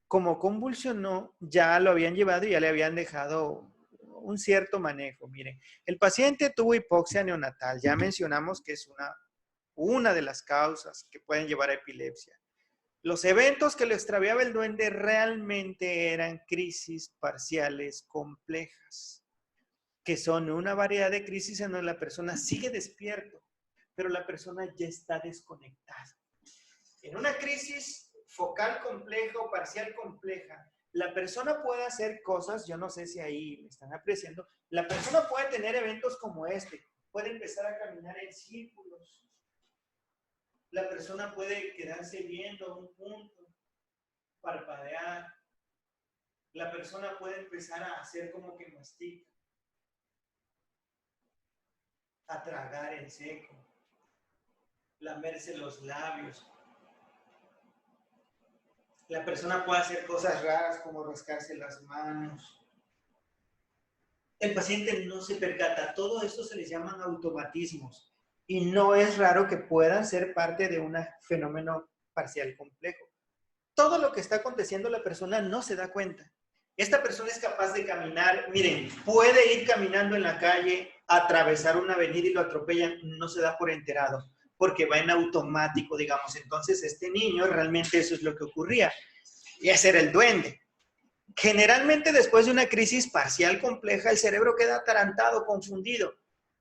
como convulsionó, ya lo habían llevado y ya le habían dejado un cierto manejo. Miren, el paciente tuvo hipoxia neonatal. Ya mencionamos que es una de las causas que pueden llevar a epilepsia. Los eventos que lo extraviaba el duende realmente eran crisis parciales complejas, que son una variedad de crisis en donde la persona sigue despierto, pero la persona ya está desconectada. En una crisis focal compleja o parcial compleja, la persona puede hacer cosas, yo no sé si ahí me están apreciando, la persona puede tener eventos como este, puede empezar a caminar en círculos, La persona puede quedarse viendo a un punto, parpadear. La persona puede empezar a hacer como que mastica, a tragar en seco, lamerse los labios. La persona puede hacer cosas raras como rascarse las manos. El paciente no se percata. Todo esto se les llaman automatismos. Y no es raro que puedan ser parte de un fenómeno parcial complejo. Todo lo que está aconteciendo la persona no se da cuenta. Esta persona es capaz de caminar, miren, puede ir caminando en la calle, atravesar una avenida y lo atropellan, no se da por enterado, porque va en automático, digamos. Entonces, este niño, realmente eso es lo que ocurría. Y ese era el duende. Generalmente, después de una crisis parcial compleja, el cerebro queda atarantado, confundido.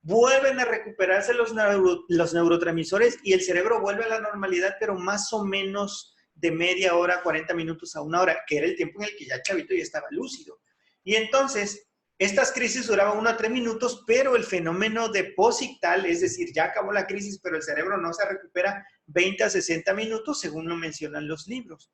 Vuelven a recuperarse los neurotransmisores y el cerebro vuelve a la normalidad, pero más o menos de media hora, 40 minutos a una hora, que era el tiempo en el que ya el chavito ya estaba lúcido. Y entonces, estas crisis duraban 1 a 3 minutos, pero el fenómeno de posictal, es decir, ya acabó la crisis, pero el cerebro no se recupera 20 a 60 minutos, según lo mencionan los libros.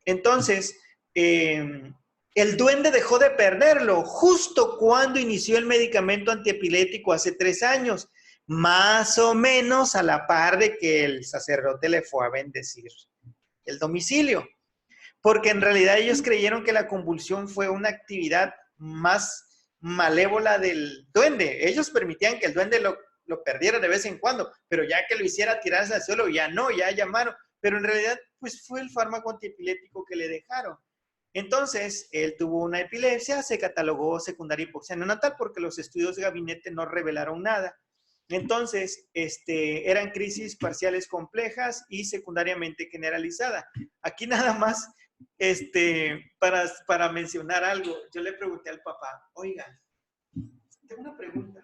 Entonces, el duende dejó de perderlo justo cuando inició el medicamento antiepilético hace 3 años, más o menos a la par de que el sacerdote le fue a bendecir el domicilio, porque en realidad ellos creyeron que la convulsión fue una actividad más malévola del duende. Ellos permitían que el duende lo perdiera de vez en cuando, pero ya que lo hiciera tirarse al suelo, ya no, ya llamaron, pero en realidad pues fue el fármaco antiepiléptico que le dejaron. Entonces, él tuvo una epilepsia, se catalogó secundaria hipoxia neonatal porque los estudios de gabinete no revelaron nada. Entonces, eran crisis parciales complejas y secundariamente generalizada. Aquí nada más, para mencionar algo, yo le pregunté al papá, oiga, tengo una pregunta.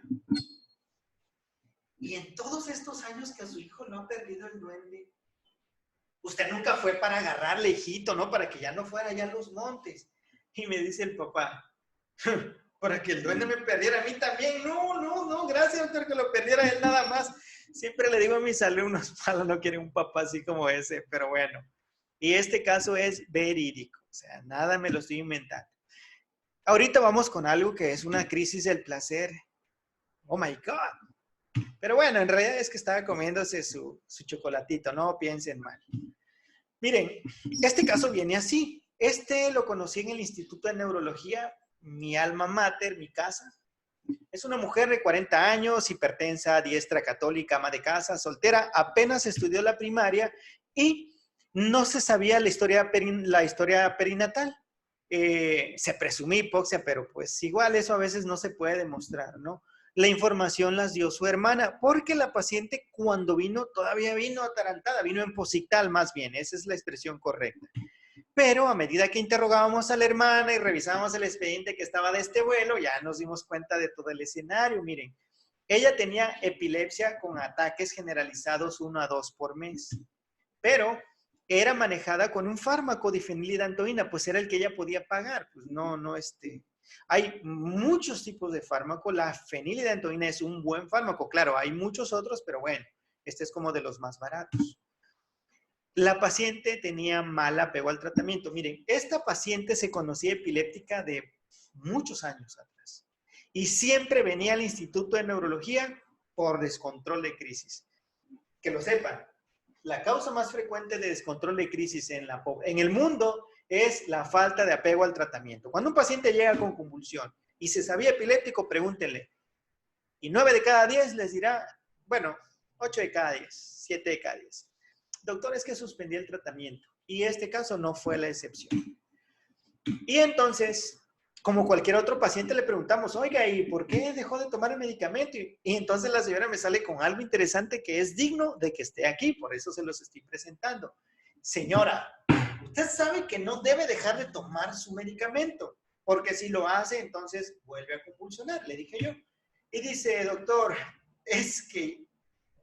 ¿Y en todos estos años que a su hijo lo ha perdido el duende, usted nunca fue para agarrarle, hijito, ¿no? Para que ya no fuera allá a los montes? Y me dice el papá, para que el duende me perdiera a mí también. No, gracias, doctor, que lo perdiera él nada más. Siempre le digo a mis alumnos, Pablo no quiere un papá así como ese, pero bueno. Y este caso es verídico, o sea, nada me lo estoy inventando. Ahorita vamos con algo que es una crisis del placer. Oh my God. Pero bueno, en realidad es que estaba comiéndose su chocolatito, no piensen mal. Miren, este caso viene así. Lo conocí en el Instituto de Neurología, mi alma mater, mi casa. Es una mujer de 40 años, hipertensa, diestra, católica, ama de casa, soltera, apenas estudió la primaria y no se sabía la historia perinatal. Se presumía hipoxia, pero pues igual eso a veces no se puede demostrar, ¿no? La información las dio su hermana, porque la paciente cuando vino, todavía vino atarantada, vino en posictal más bien, esa es la expresión correcta. Pero a medida que interrogábamos a la hermana y revisábamos el expediente que estaba de este vuelo, ya nos dimos cuenta de todo el escenario. Miren, ella tenía epilepsia con ataques generalizados 1 a 2 por mes, pero era manejada con un fármaco, difenilidantoína, pues era el que ella podía pagar. Pues hay muchos tipos de fármaco. La fenilidantoína es un buen fármaco. Claro, hay muchos otros, pero bueno, este es como de los más baratos. La paciente tenía mal apego al tratamiento. Miren, esta paciente se conocía epiléptica de muchos años atrás y siempre venía al Instituto de Neurología por descontrol de crisis. Que lo sepan, la causa más frecuente de descontrol de crisis en el mundo es la falta de apego al tratamiento. Cuando un paciente llega con convulsión y se sabía epiléptico, pregúntenle. Y 9 de cada 10 les dirá, bueno, 8 de cada 10, 7 de cada 10. Doctor, es que suspendí el tratamiento. Y este caso no fue la excepción. Y entonces, como cualquier otro paciente, le preguntamos, oiga, ¿y por qué dejó de tomar el medicamento? Y entonces la señora me sale con algo interesante que es digno de que esté aquí, por eso se los estoy presentando. Señora, usted sabe que no debe dejar de tomar su medicamento, porque si lo hace, entonces vuelve a convulsionar, le dije yo. Y dice, doctor, es que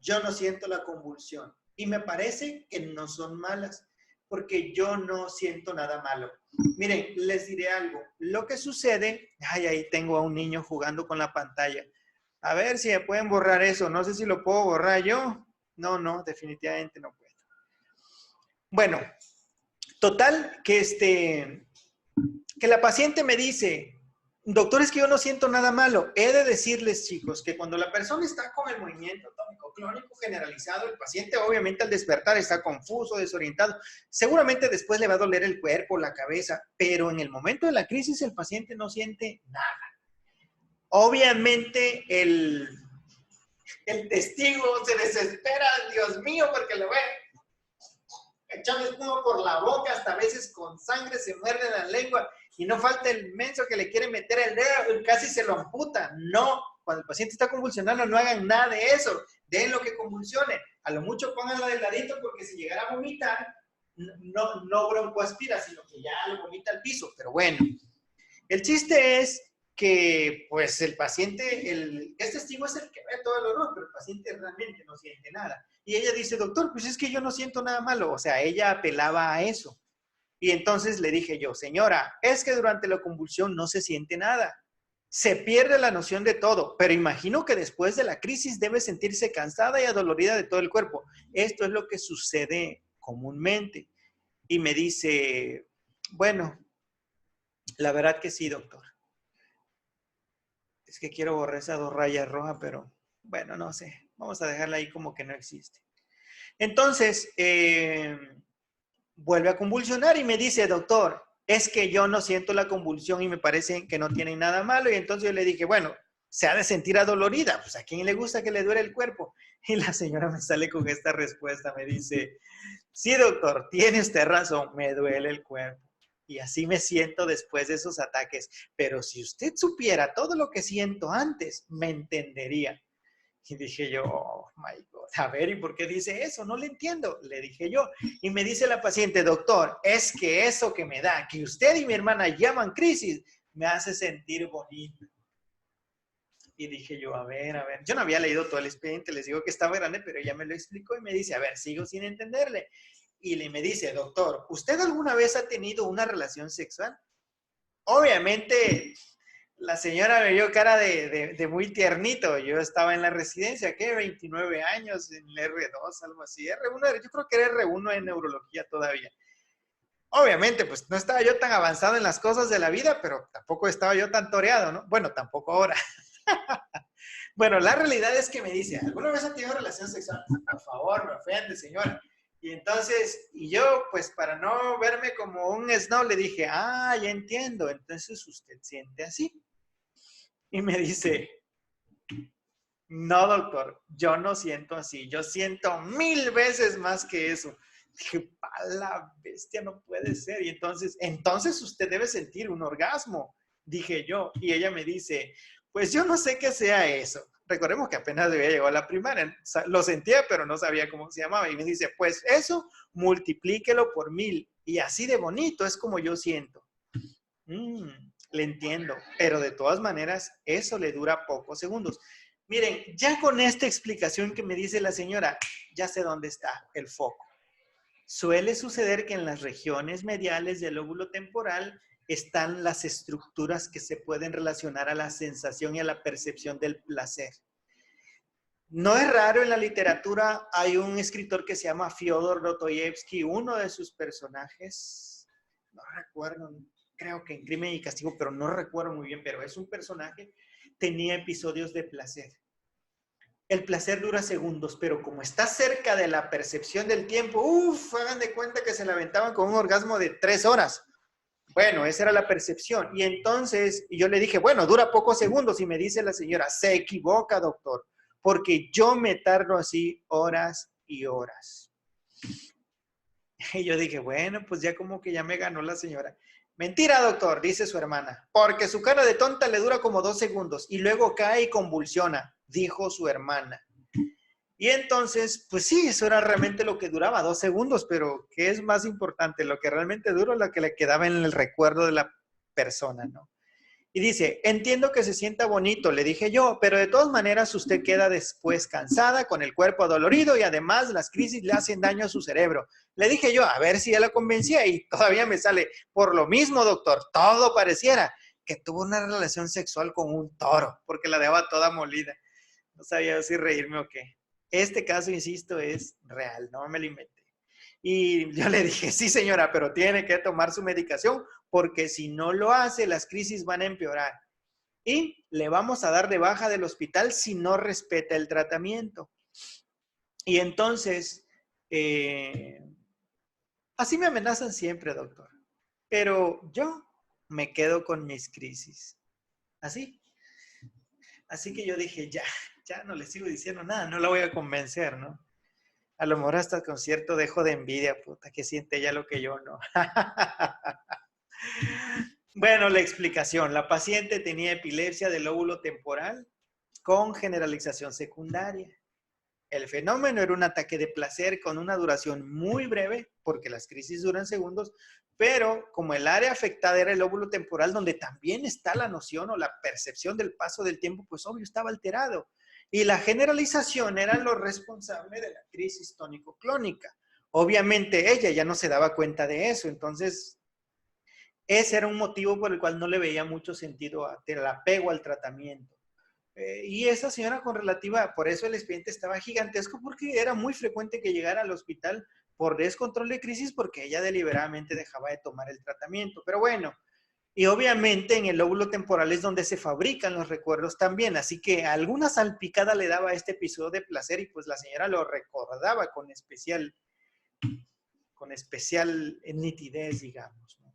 yo no siento la convulsión. Y me parece que no son malas, porque yo no siento nada malo. Miren, les diré algo. Lo que sucede, ahí tengo a un niño jugando con la pantalla. A ver si me pueden borrar eso. No sé si lo puedo borrar yo. No, definitivamente no puedo. Bueno, total, que la paciente me dice, doctor, es que yo no siento nada malo. He de decirles, chicos, que cuando la persona está con el movimiento tónico clónico generalizado, el paciente obviamente al despertar está confuso, desorientado. Seguramente después le va a doler el cuerpo, la cabeza, pero en el momento de la crisis el paciente no siente nada. Obviamente el testigo se desespera, Dios mío, porque lo ve echando espuma por la boca, hasta a veces con sangre se muerde la lengua y no falta el menso que le quiere meter el dedo y casi se lo amputa. No, cuando el paciente está convulsionando no hagan nada de eso, den lo que convulsione, a lo mucho pónganla de ladito porque si llegara a vomitar, no broncoaspira, sino que ya lo vomita al piso, pero bueno. El chiste es que pues el paciente, este testigo es el que ve todo el horror, pero el paciente realmente no siente nada. Y ella dice, doctor, pues es que yo no siento nada malo. O sea, ella apelaba a eso. Y entonces le dije yo, señora, es que durante la convulsión no se siente nada. Se pierde la noción de todo, pero imagino que después de la crisis debe sentirse cansada y adolorida de todo el cuerpo. Esto es lo que sucede comúnmente. Y me dice, bueno, la verdad que sí, doctor. Es que quiero borrar esas 2 rayas rojas, pero bueno, no sé. Vamos a dejarla ahí como que no existe. Entonces, vuelve a convulsionar y me dice, doctor, es que yo no siento la convulsión y me parece que no tiene nada malo. Y entonces yo le dije, bueno, se ha de sentir adolorida. Pues a quién le gusta que le duele el cuerpo. Y la señora me sale con esta respuesta. Me dice, sí, doctor, tiene usted razón, me duele el cuerpo. Y así me siento después de esos ataques. Pero si usted supiera todo lo que siento antes, me entendería. Y dije yo, oh my God, a ver, ¿y por qué dice eso? No le entiendo, le dije yo. Y me dice la paciente, doctor, es que eso que me da, que usted y mi hermana llaman crisis, me hace sentir bonito. Y dije yo, a ver, yo no había leído todo el expediente, les digo que estaba grande, pero ella me lo explicó y me dice, a ver, sigo sin entenderle. Y me dice, doctor, ¿usted alguna vez ha tenido una relación sexual? Obviamente, la señora me vio cara de muy tiernito. Yo estaba en la residencia, ¿qué? 29 años, en el R2, algo así. R1, yo creo que era R1 en neurología todavía. Obviamente, pues no estaba yo tan avanzado en las cosas de la vida, pero tampoco estaba yo tan toreado, ¿no? Bueno, tampoco ahora. Bueno, la realidad es que me dice, ¿alguna vez ha tenido relación sexual? Por favor, me ofende, señora. Y entonces, y yo, pues para no verme como un snob, le dije, ah, ya entiendo, entonces usted siente así. Y me dice, no, doctor, yo no siento así, yo siento 1000 veces más que eso. Dije, pa la bestia, no puede ser. Y entonces usted debe sentir un orgasmo, dije yo. Y ella me dice, pues yo no sé qué sea eso. Recordemos que apenas había llegado a la primaria, lo sentía, pero no sabía cómo se llamaba. Y me dice, pues eso, multiplíquelo por 1000. Y así de bonito es como yo siento. Le entiendo, pero de todas maneras, eso le dura pocos segundos. Miren, ya con esta explicación que me dice la señora, ya sé dónde está el foco. Suele suceder que en las regiones mediales del lóbulo temporal están las estructuras que se pueden relacionar a la sensación y a la percepción del placer. No es raro en la literatura, hay un escritor que se llama Fyodor Dostoyevsky, uno de sus personajes, no recuerdo, creo que en Crimen y Castigo, pero no recuerdo muy bien, pero es un personaje, tenía episodios de placer. El placer dura segundos, pero como está cerca de la percepción del tiempo, hagan de cuenta que se la aventaban con un orgasmo de 3 horas. Bueno, esa era la percepción. Y entonces yo le dije, bueno, dura pocos segundos. Y me dice la señora, se equivoca, doctor, porque yo me tardo así horas y horas. Y yo dije, bueno, pues ya como que ya me ganó la señora. Mentira, doctor, dice su hermana, porque su cara de tonta le dura como 2 segundos y luego cae y convulsiona, dijo su hermana. Y entonces, pues sí, eso era realmente lo que duraba, 2 segundos, pero ¿qué es más importante? Lo que realmente duró, lo que le quedaba en el recuerdo de la persona, ¿no? Y dice, entiendo que se sienta bonito, le dije yo, pero de todas maneras usted queda después cansada, con el cuerpo adolorido y además las crisis le hacen daño a su cerebro. Le dije yo, a ver si ya la convencía y todavía me sale, por lo mismo, doctor, todo pareciera que tuvo una relación sexual con un toro, porque la dejaba toda molida. No sabía si reírme o qué. Este caso, insisto, es real, no me lo inventé. Y yo le dije, sí señora, pero tiene que tomar su medicación porque si no lo hace, las crisis van a empeorar. Y le vamos a dar de baja del hospital si no respeta el tratamiento. Y entonces, así me amenazan siempre, doctor. Pero yo me quedo con mis crisis. Así. Así que yo dije, ya no le sigo diciendo nada, no la voy a convencer, ¿no? A lo mejor hasta con cierto dejo de envidia, puta, que siente ella lo que yo no. Bueno, la explicación. La paciente tenía epilepsia del lóbulo temporal con generalización secundaria. El fenómeno era un ataque de placer con una duración muy breve, porque las crisis duran segundos, pero como el área afectada era el lóbulo temporal, donde también está la noción o la percepción del paso del tiempo, pues obvio estaba alterado. Y la generalización era lo responsable de la crisis tónico-clónica. Obviamente ella ya no se daba cuenta de eso, entonces ese era un motivo por el cual no le veía mucho sentido al apego al tratamiento. Y esa señora con relativa, por eso el expediente estaba gigantesco, porque era muy frecuente que llegara al hospital por descontrol de crisis, porque ella deliberadamente dejaba de tomar el tratamiento. Pero bueno, y obviamente en el lóbulo temporal es donde se fabrican los recuerdos también, así que alguna salpicada le daba a este episodio de placer y pues la señora lo recordaba con especial nitidez, digamos, ¿no?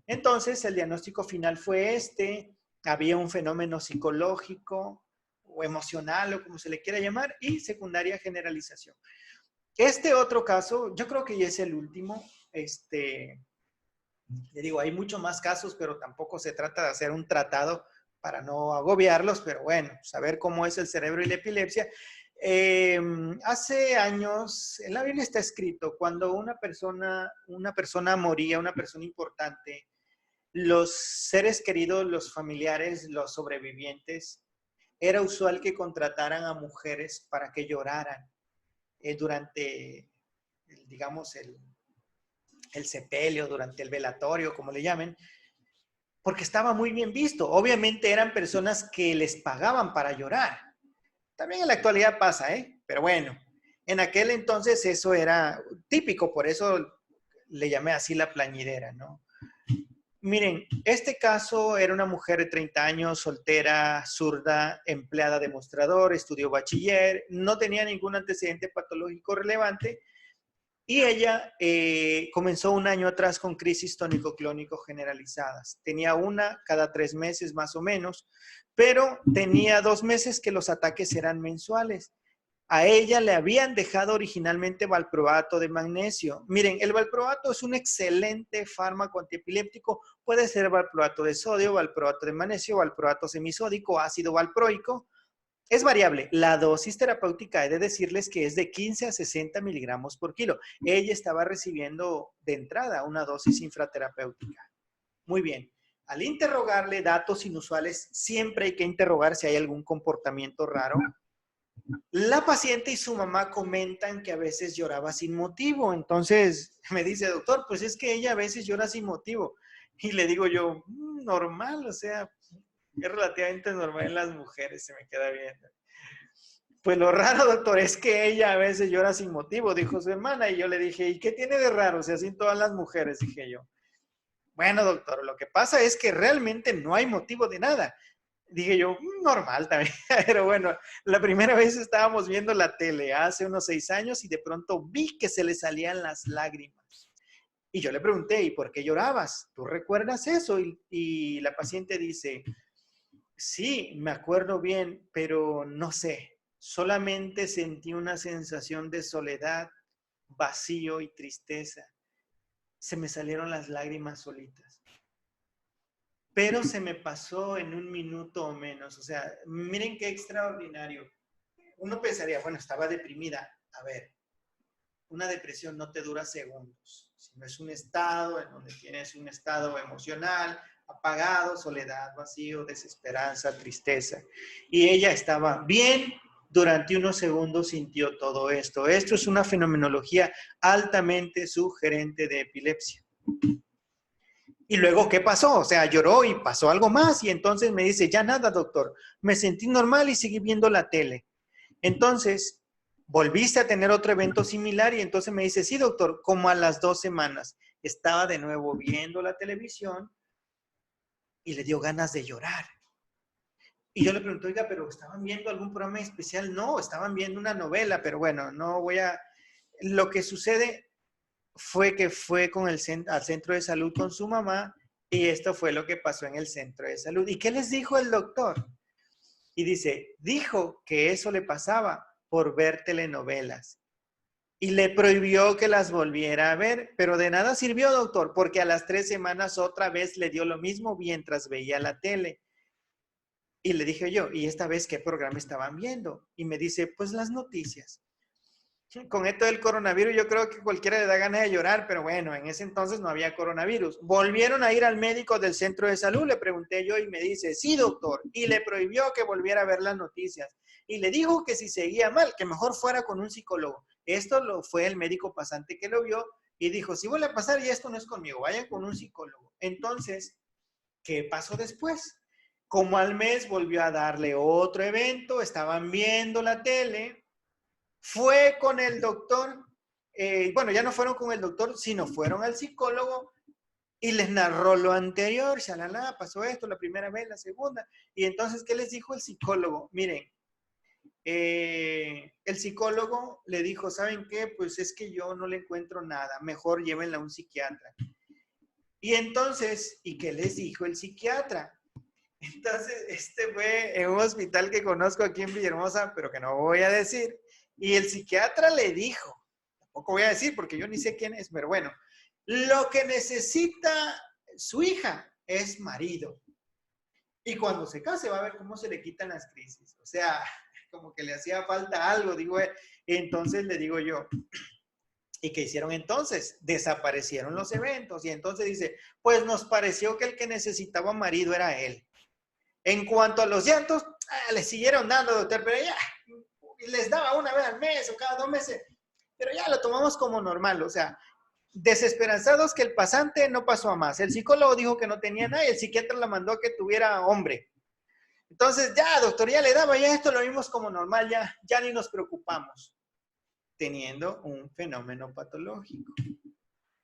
Entonces el diagnóstico final fue este, había un fenómeno psicológico o emocional o como se le quiera llamar y secundaria generalización. Este otro caso, yo creo que ya es el último, le digo, hay muchos más casos, pero tampoco se trata de hacer un tratado para no agobiarlos, pero bueno, saber cómo es el cerebro y la epilepsia. Hace años, en la Biblia está escrito, cuando una persona moría, una persona importante, los seres queridos, los familiares, los sobrevivientes, era usual que contrataran a mujeres para que lloraran durante, digamos, el sepelio, durante el velatorio, como le llamen, porque estaba muy bien visto. Obviamente eran personas que les pagaban para llorar. También en la actualidad pasa, ¿eh? Pero bueno, en aquel entonces eso era típico, por eso le llamé así la plañidera, ¿no? Miren, este caso era una mujer de 30 años, soltera, zurda, empleada de mostrador, estudió bachiller, no tenía ningún antecedente patológico relevante y ella comenzó un año atrás con crisis tónico-clónico generalizadas. Tenía una cada 3 meses más o menos, pero tenía 2 meses que los ataques eran mensuales. A ella le habían dejado originalmente valproato de magnesio. Miren, el valproato es un excelente fármaco antiepiléptico. Puede ser valproato de sodio, valproato de magnesio, valproato semisódico, ácido valproico. Es variable. La dosis terapéutica, he de decirles que es de 15 a 60 miligramos por kilo. Ella estaba recibiendo de entrada una dosis infraterapéutica. Muy bien. Al interrogarle datos inusuales, siempre hay que interrogar si hay algún comportamiento raro. La paciente y su mamá comentan que a veces lloraba sin motivo. Entonces me dice, doctor, pues es que ella a veces llora sin motivo. Y le digo yo, normal, o sea, es relativamente normal en las mujeres, se me queda viendo. Pues lo raro, doctor, es que ella a veces llora sin motivo, dijo su hermana. Y yo le dije, ¿y qué tiene de raro? O sea, así todas las mujeres, dije yo. Bueno, doctor, lo que pasa es que realmente no hay motivo de nada. Dije yo, normal también, pero bueno, la primera vez estábamos viendo la tele hace unos 6 años y de pronto vi que se le salían las lágrimas. Y yo le pregunté, ¿y por qué llorabas? ¿Tú recuerdas eso? Y la paciente dice, sí, me acuerdo bien, pero no sé, solamente sentí una sensación de soledad, vacío y tristeza. Se me salieron las lágrimas solitas. Pero se me pasó en 1 minuto o menos. O sea, miren qué extraordinario. Uno pensaría, bueno, estaba deprimida. A ver, una depresión no te dura segundos. Si no es un estado en donde tienes un estado emocional, apagado, soledad, vacío, desesperanza, tristeza. Y ella estaba bien, durante unos segundos sintió todo esto. Esto es una fenomenología altamente sugerente de epilepsia. Y luego, ¿qué pasó? O sea, lloró y pasó algo más. Y entonces me dice, ya nada, doctor. Me sentí normal y seguí viendo la tele. Entonces, volviste a tener otro evento similar y entonces me dice, sí, doctor, como a las 2 semanas. Estaba de nuevo viendo la televisión y le dio ganas de llorar. Y yo le pregunté, oiga, ¿pero estaban viendo algún programa especial? No, estaban viendo una novela, pero bueno, no voy a... Lo que sucede fue que fue con al centro de salud con su mamá y esto fue lo que pasó en el centro de salud. ¿Y qué les dijo el doctor? Y dice, dijo que eso le pasaba por ver telenovelas y le prohibió que las volviera a ver, pero de nada sirvió, doctor, porque a las 3 semanas otra vez le dio lo mismo mientras veía la tele. Y le dije yo, ¿y esta vez qué programa estaban viendo? Y me dice, pues las noticias. Con esto del coronavirus yo creo que cualquiera le da ganas de llorar, pero bueno, en ese entonces no había coronavirus. Volvieron a ir al médico del centro de salud, le pregunté yo y me dice, sí, doctor, y le prohibió que volviera a ver las noticias. Y le dijo que si seguía mal, que mejor fuera con un psicólogo. Esto fue el médico pasante que lo vio y dijo, si vuelve a pasar y esto no es conmigo, vayan con un psicólogo. Entonces, ¿qué pasó después? Como al mes volvió a darle otro evento, estaban viendo la tele, fue con el doctor, bueno, ya no fueron con el doctor, sino fueron al psicólogo y les narró lo anterior, shalala, pasó esto la primera vez, la segunda. Y entonces, ¿qué les dijo el psicólogo? Miren, el psicólogo le dijo, ¿saben qué? Pues es que yo no le encuentro nada, mejor llévenla a un psiquiatra. Y entonces, ¿y qué les dijo el psiquiatra? Entonces, este fue en un hospital que conozco aquí en Villahermosa, pero que no voy a decir. Y el psiquiatra le dijo, tampoco voy a decir porque yo ni sé quién es, pero bueno, lo que necesita su hija es marido. Y cuando se case va a ver cómo se le quitan las crisis. O sea, como que le hacía falta algo, digo, entonces le digo yo, ¿y qué hicieron entonces? Desaparecieron los eventos y entonces dice, pues nos pareció que el que necesitaba marido era él. En cuanto a los llantos, le siguieron dando, doctor, pero ya les daba una vez al mes o cada 2 meses, pero ya lo tomamos como normal, o sea, desesperanzados que el pasante no pasó a más. El psicólogo dijo que no tenía nada y el psiquiatra la mandó a que tuviera hombre. Entonces, ya, doctor, ya le daba, ya esto lo vimos como normal, ya ni nos preocupamos, teniendo un fenómeno patológico.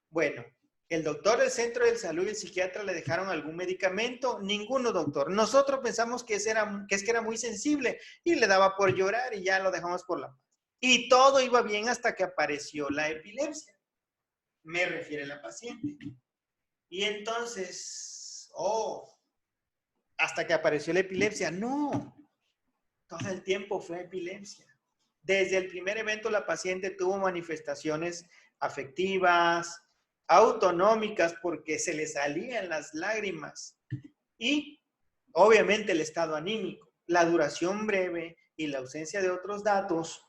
Bueno, el doctor del centro de salud y el psiquiatra le dejaron algún medicamento, ninguno, doctor. Nosotros pensamos que era muy sensible y le daba por llorar y ya lo dejamos por la paz. Y todo iba bien hasta que apareció la epilepsia, me refiere la paciente. Y entonces, hasta que apareció la epilepsia, no, todo el tiempo fue epilepsia. Desde el primer evento la paciente tuvo manifestaciones afectivas, autonómicas porque se le salían las lágrimas y obviamente el estado anímico, la duración breve y la ausencia de otros datos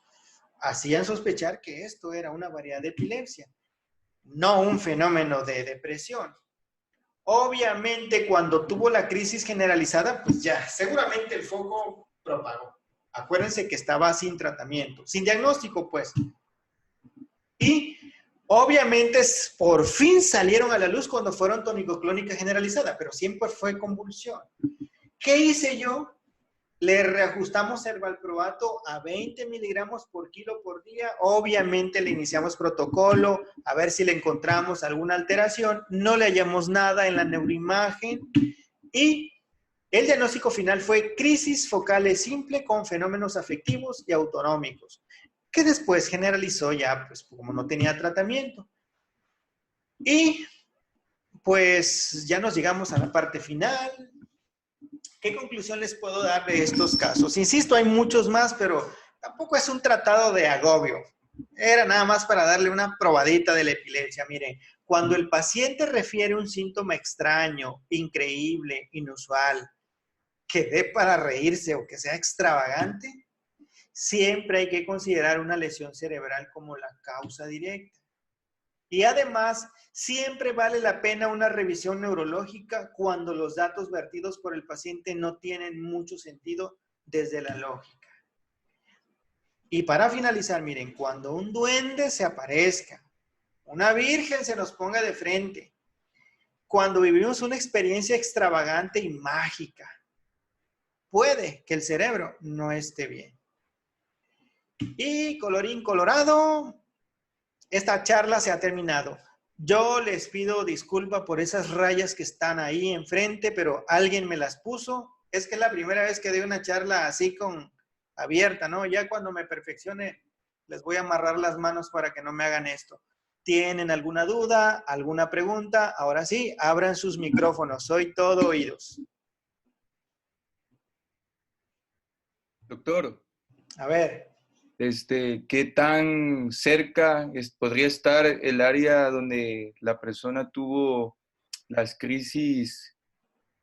hacían sospechar que esto era una variedad de epilepsia, no un fenómeno de depresión. Obviamente cuando tuvo la crisis generalizada, pues ya, seguramente el foco propagó. Acuérdense que estaba sin tratamiento, sin diagnóstico pues. Y obviamente, por fin salieron a la luz cuando fueron tonicoclónica generalizada, pero siempre fue convulsión. ¿Qué hice yo? Le reajustamos el valproato a 20 miligramos por kilo por día. Obviamente le iniciamos protocolo, a ver si le encontramos alguna alteración. No le hallamos nada en la neuroimagen. Y el diagnóstico final fue crisis focales simple con fenómenos afectivos y autonómicos, que después generalizó ya, pues como no tenía tratamiento. Y pues ya nos llegamos a la parte final. ¿Qué conclusión les puedo dar de estos casos? Insisto, hay muchos más, pero tampoco es un tratado de agobio. Era nada más para darle una probadita de la epilepsia. Miren, cuando el paciente refiere un síntoma extraño, increíble, inusual, que dé para reírse o que sea extravagante, siempre hay que considerar una lesión cerebral como la causa directa. Y además, siempre vale la pena una revisión neurológica cuando los datos vertidos por el paciente no tienen mucho sentido desde la lógica. Y para finalizar, miren, cuando un duende se aparezca, una virgen se nos ponga de frente, cuando vivimos una experiencia extravagante y mágica, puede que el cerebro no esté bien. Y colorín colorado, esta charla se ha terminado. Yo les pido disculpa por esas rayas que están ahí enfrente, pero alguien me las puso. Es que es la primera vez que doy una charla así con abierta, ¿no? Ya cuando me perfeccione, les voy a amarrar las manos para que no me hagan esto. ¿Tienen alguna duda, alguna pregunta? Ahora sí, abran sus micrófonos. Soy todo oídos. Doctor, A ver. ¿qué tan cerca podría estar el área donde la persona tuvo las crisis,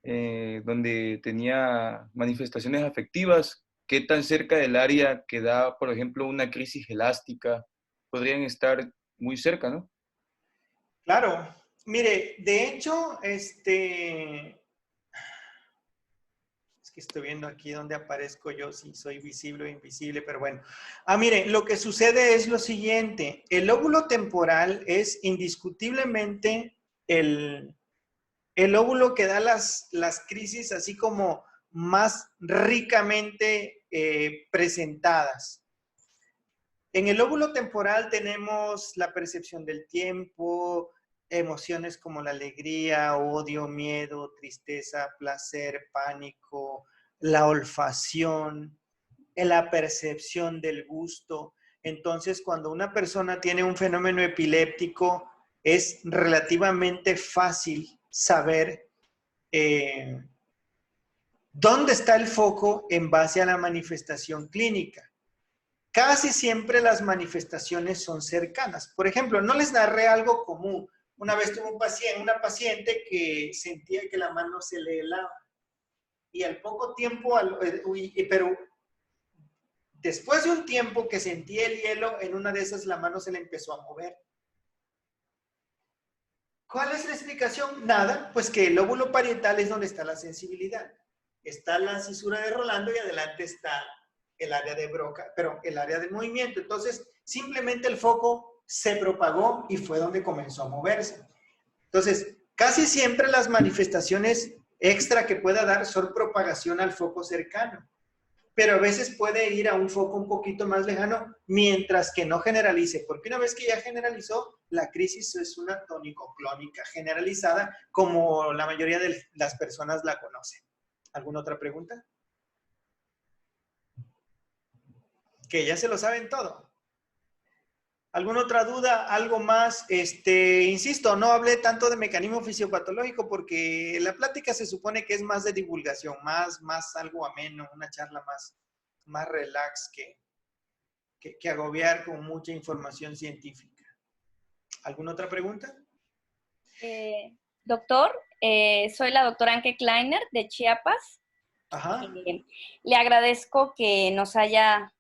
donde tenía manifestaciones afectivas? ¿Qué tan cerca del área que da, por ejemplo, una crisis elástica? Podrían estar muy cerca, ¿no? Claro. Mire, de hecho, es que estoy viendo aquí donde aparezco yo, si soy visible o invisible, pero bueno. Mire, lo que sucede es lo siguiente. El lóbulo temporal es indiscutiblemente el lóbulo que da las crisis así como más ricamente presentadas. En el lóbulo temporal tenemos la percepción del tiempo, emociones como la alegría, odio, miedo, tristeza, placer, pánico, la olfacción, la percepción del gusto. Entonces, cuando una persona tiene un fenómeno epiléptico, es relativamente fácil saber dónde está el foco en base a la manifestación clínica. Casi siempre las manifestaciones son cercanas. Por ejemplo, no les narré algo común. Una vez tuve una paciente que sentía que la mano se le helaba. Y al poco tiempo, pero después de un tiempo que sentía el hielo, en una de esas la mano se le empezó a mover. ¿Cuál es la explicación? Nada, pues que el lóbulo parietal es donde está la sensibilidad. Está la cisura de Rolando y adelante está el área de Broca, pero el área de movimiento. Entonces, simplemente el foco se propagó y fue donde comenzó a moverse. Entonces, casi siempre las manifestaciones extra que pueda dar son propagación al foco cercano, pero a veces puede ir a un foco un poquito más lejano mientras que no generalice, porque una vez que ya generalizó, la crisis es una tónico-clónica generalizada como la mayoría de las personas la conocen. ¿Alguna otra pregunta? Que ya se lo saben todo. ¿Alguna otra duda? ¿Algo más? Insisto, no hablé tanto de mecanismo fisiopatológico porque la plática se supone que es más de divulgación, más algo ameno, una charla más relax que agobiar con mucha información científica. ¿Alguna otra pregunta? Doctor, soy la doctora Anke Kleiner de Chiapas. Ajá. Le agradezco que nos haya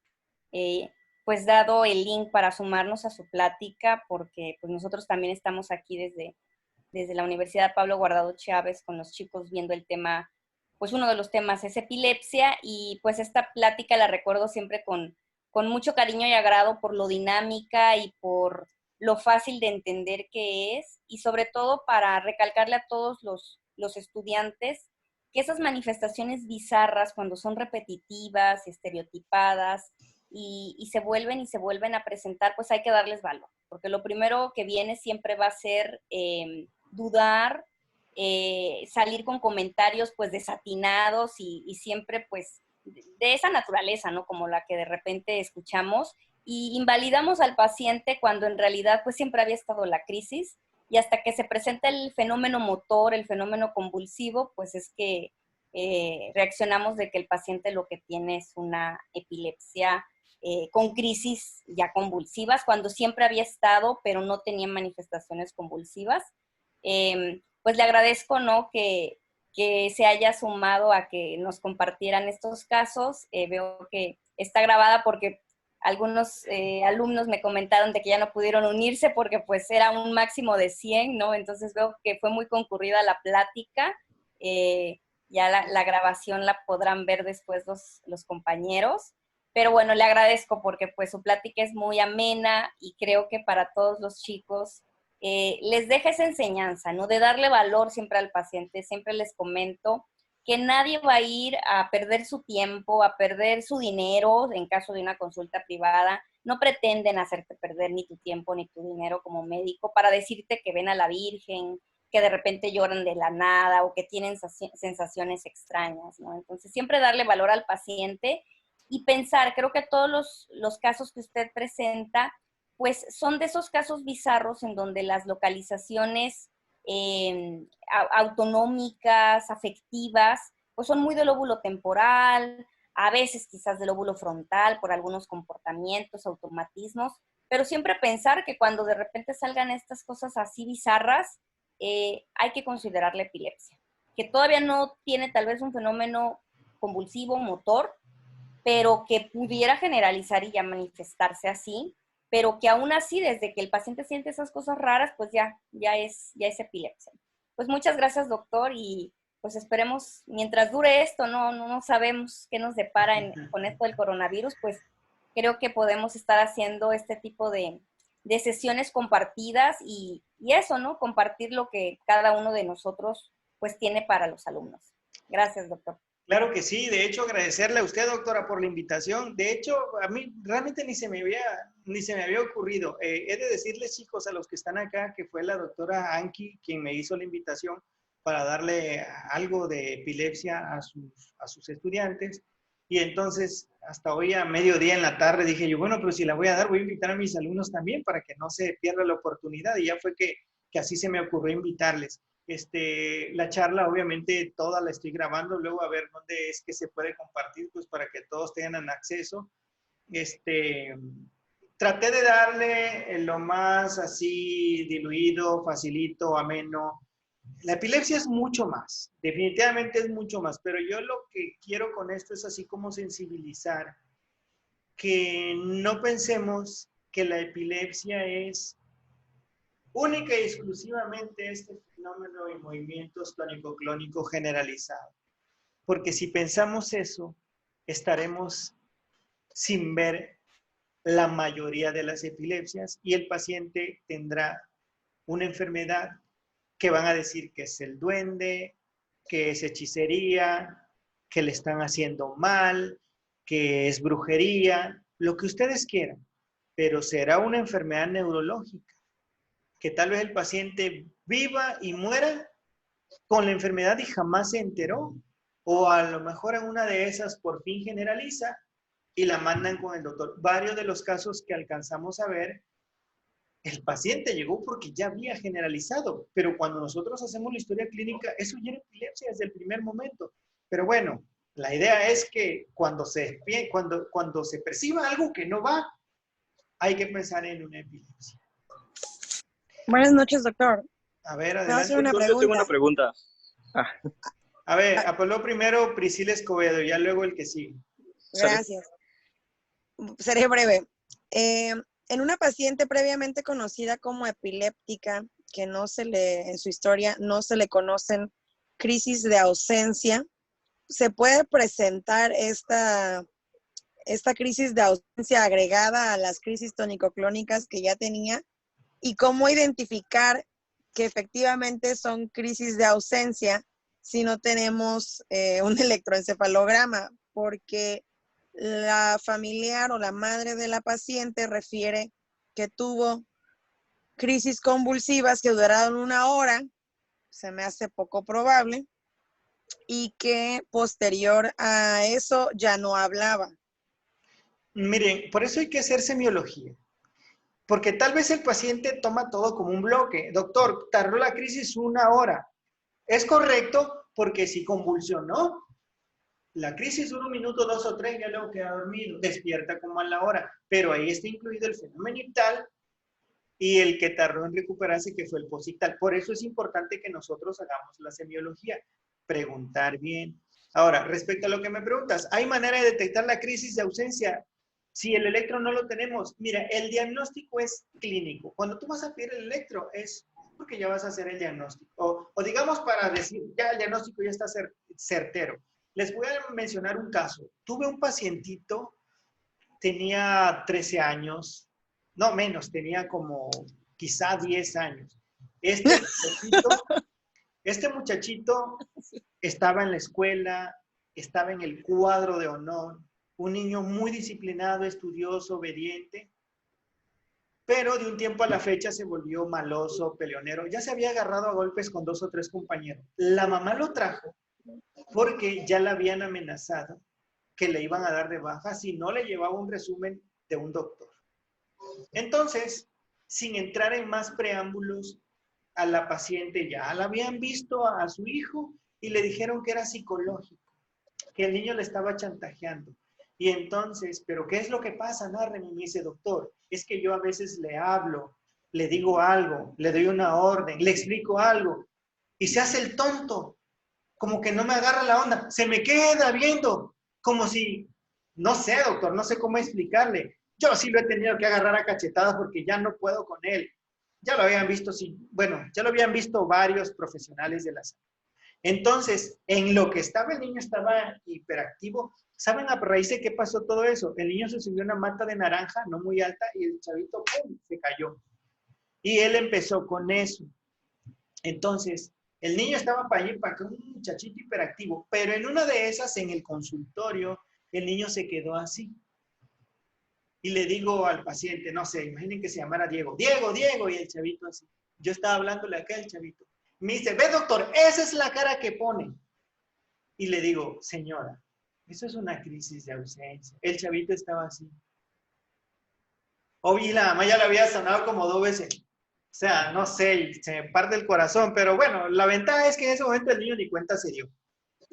pues dado el link para sumarnos a su plática, porque pues nosotros también estamos aquí desde la Universidad Pablo Guardado Chávez con los chicos viendo el tema, pues uno de los temas es epilepsia, y pues esta plática la recuerdo siempre con mucho cariño y agrado por lo dinámica y por lo fácil de entender que es, y sobre todo para recalcarle a todos los estudiantes que esas manifestaciones bizarras, cuando son repetitivas, estereotipadas, y se vuelven a presentar, pues hay que darles valor, porque lo primero que viene siempre va a ser dudar, salir con comentarios pues desatinados y siempre pues de esa naturaleza, ¿no? Como la que de repente escuchamos, y invalidamos al paciente cuando en realidad pues siempre había estado la crisis, y hasta que se presenta el fenómeno motor, el fenómeno convulsivo, pues es que reaccionamos de que el paciente lo que tiene es una epilepsia con crisis ya convulsivas, cuando siempre había estado, pero no tenía manifestaciones convulsivas. Pues le agradezco, ¿no?, que se haya sumado a que nos compartieran estos casos. Veo que está grabada porque algunos alumnos me comentaron de que ya no pudieron unirse porque pues era un máximo de 100, ¿no? Entonces veo que fue muy concurrida la plática. Ya la grabación la podrán ver después los compañeros. Pero bueno, le agradezco porque pues su plática es muy amena y creo que para todos los chicos les deja esa enseñanza, ¿no? De darle valor siempre al paciente. Siempre les comento que nadie va a ir a perder su tiempo, a perder su dinero en caso de una consulta privada. No pretenden hacerte perder ni tu tiempo ni tu dinero como médico para decirte que ven a la Virgen, que de repente lloran de la nada o que tienen sensaciones extrañas, ¿no? Entonces, siempre darle valor al paciente y pensar, creo que todos los casos que usted presenta, pues son de esos casos bizarros en donde las localizaciones autonómicas, afectivas, pues son muy del lóbulo temporal, a veces quizás del lóbulo frontal por algunos comportamientos, automatismos, pero siempre pensar que cuando de repente salgan estas cosas así bizarras, hay que considerar la epilepsia, que todavía no tiene tal vez un fenómeno convulsivo, motor, pero que pudiera generalizar y ya manifestarse así, pero que aún así, desde que el paciente siente esas cosas raras, pues ya es epilepsia. Pues muchas gracias, doctor, y pues esperemos, mientras dure esto, no sabemos qué nos depara con esto del coronavirus, pues creo que podemos estar haciendo este tipo de sesiones compartidas y eso, ¿no? Compartir lo que cada uno de nosotros pues tiene para los alumnos. Gracias, doctor. Claro que sí, de hecho agradecerle a usted, doctora, por la invitación. De hecho, a mí realmente ni se me había ocurrido. He de decirles, chicos, a los que están acá, que fue la doctora Anki quien me hizo la invitación para darle algo de epilepsia a sus estudiantes. Y entonces, hasta hoy a mediodía en la tarde dije yo, bueno, pero si la voy a dar, voy a invitar a mis alumnos también para que no se pierda la oportunidad. Y ya fue que así se me ocurrió invitarles. La charla obviamente toda la estoy grabando, luego a ver dónde es que se puede compartir, pues para que todos tengan acceso. Traté de darle lo más así diluido, facilito, ameno. La epilepsia es mucho más, definitivamente es mucho más, pero yo lo que quiero con esto es así como sensibilizar, que no pensemos que la epilepsia es única y exclusivamente este fenómeno de movimientos tónico-clónico generalizado. Porque si pensamos eso, estaremos sin ver la mayoría de las epilepsias y el paciente tendrá una enfermedad que van a decir que es el duende, que es hechicería, que le están haciendo mal, que es brujería, lo que ustedes quieran, pero será una enfermedad neurológica, que tal vez el paciente viva y muera con la enfermedad y jamás se enteró, o a lo mejor en una de esas por fin generaliza y la mandan con el doctor. Varios de los casos que alcanzamos a ver, el paciente llegó porque ya había generalizado, pero cuando nosotros hacemos la historia clínica, eso ya era epilepsia desde el primer momento. Pero bueno, la idea es que cuando se perciba algo que no va, hay que pensar en una epilepsia. Buenas noches, doctor. A ver, ¿Puedo hacer adelante. una Yo tengo una pregunta? pregunta. A ver, apeló primero Priscila Escobedo, ya luego el que sigue. Gracias. Seré breve. En una paciente previamente conocida como epiléptica, que en su historia no se le conocen crisis de ausencia, ¿se puede presentar esta crisis de ausencia agregada a las crisis tónico-clónicas que ya tenía? ¿Y cómo identificar que efectivamente son crisis de ausencia si no tenemos un electroencefalograma? Porque la familiar o la madre de la paciente refiere que tuvo crisis convulsivas que duraron 1 hora, se me hace poco probable, y que posterior a eso ya no hablaba. Miren, por eso hay que hacer semiología. Porque tal vez el paciente toma todo como un bloque. Doctor, tardó la crisis 1 hora. Es correcto porque si convulsionó, la crisis dura 1 minuto, 2 o 3, ya luego queda dormido, despierta como a la hora. Pero ahí está incluido el fenómeno ictal y el que tardó en recuperarse, que fue el posictal. Por eso es importante que nosotros hagamos la semiología. Preguntar bien. Ahora, respecto a lo que me preguntas, ¿hay manera de detectar la crisis de ausencia? Si el electro no lo tenemos, mira, el diagnóstico es clínico. Cuando tú vas a pedir el electro es porque ya vas a hacer el diagnóstico. O digamos para decir, ya el diagnóstico ya está certero. Les voy a mencionar un caso. Tuve un pacientito, tenía 13 años, no menos, tenía como quizá 10 años. Este muchachito estaba en la escuela, estaba en el cuadro de honor, un niño muy disciplinado, estudioso, obediente, pero de un tiempo a la fecha se volvió maloso, peleonero. Ya se había agarrado a golpes con 2 o 3 compañeros. La mamá lo trajo porque ya la habían amenazado que le iban a dar de baja si no le llevaba un resumen de un doctor. Entonces, sin entrar en más preámbulos, a la paciente ya la habían visto a su hijo y le dijeron que era psicológico, que el niño le estaba chantajeando. Y entonces, ¿pero qué es lo que pasa, Narren? Y me dice, doctor, es que yo a veces le hablo, le digo algo, le doy una orden, le explico algo, y se hace el tonto, como que no me agarra la onda, se me queda viendo, como si, no sé, doctor, no sé cómo explicarle. Yo sí lo he tenido que agarrar a cachetadas porque ya no puedo con él. Ya lo habían visto, sí, bueno, ya lo habían visto varios profesionales de la salud. Entonces, en lo que estaba el niño estaba hiperactivo. ¿Saben a raíz de qué pasó todo eso? El niño se subió a una mata de naranja, no muy alta, y el chavito, ¡pum!, se cayó. Y él empezó con eso. Entonces, el niño estaba para allí, para que un muchachito hiperactivo, pero en una de esas, en el consultorio, el niño se quedó así. Y le digo al paciente, no sé, imaginen que se llamara Diego, Diego, Diego, y el chavito así. Yo estaba hablándole acá al chavito. Me dice, ve doctor, esa es la cara que pone. Y le digo, señora, eso es una crisis de ausencia. El chavito estaba así. Oye, la mamá ya lo había sanado como 2 veces. O sea, no sé, se me parte el corazón, pero bueno, la ventaja es que en ese momento el niño ni cuenta se dio.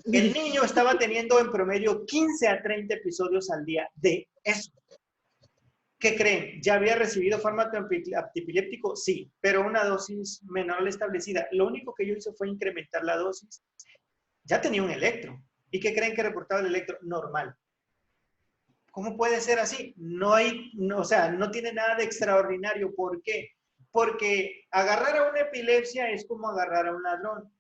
El niño estaba teniendo en promedio 15 a 30 episodios al día de eso. ¿Qué creen? ¿Ya había recibido fármaco antipiléptico? Sí, pero una dosis menor a la establecida. Lo único que yo hice fue incrementar la dosis. Ya tenía un electro. ¿Y qué creen que reportaba el electro? Normal. ¿Cómo puede ser así? No hay, no, o sea, no tiene nada de extraordinario. ¿Por qué? Porque agarrar a una epilepsia es como agarrar a un ladrón.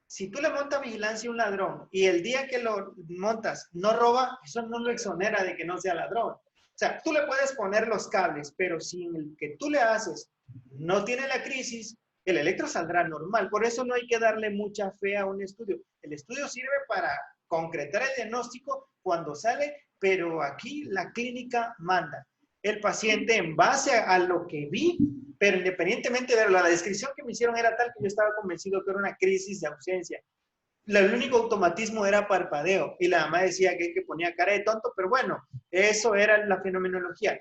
Si tú le montas vigilancia a un ladrón y el día que lo montas no roba, eso no lo exonera de que no sea ladrón. O sea, tú le puedes poner los cables, pero si el que tú le haces no tiene la crisis, el electro saldrá normal. Por eso no hay que darle mucha fe a un estudio. El estudio sirve para concretar el diagnóstico cuando sale, pero aquí la clínica manda. El paciente, en base a lo que vi, pero independientemente de la descripción que me hicieron era tal que yo estaba convencido que era una crisis de ausencia. El único automatismo era parpadeo y la mamá decía que ponía cara de tonto, pero bueno, eso era la fenomenología.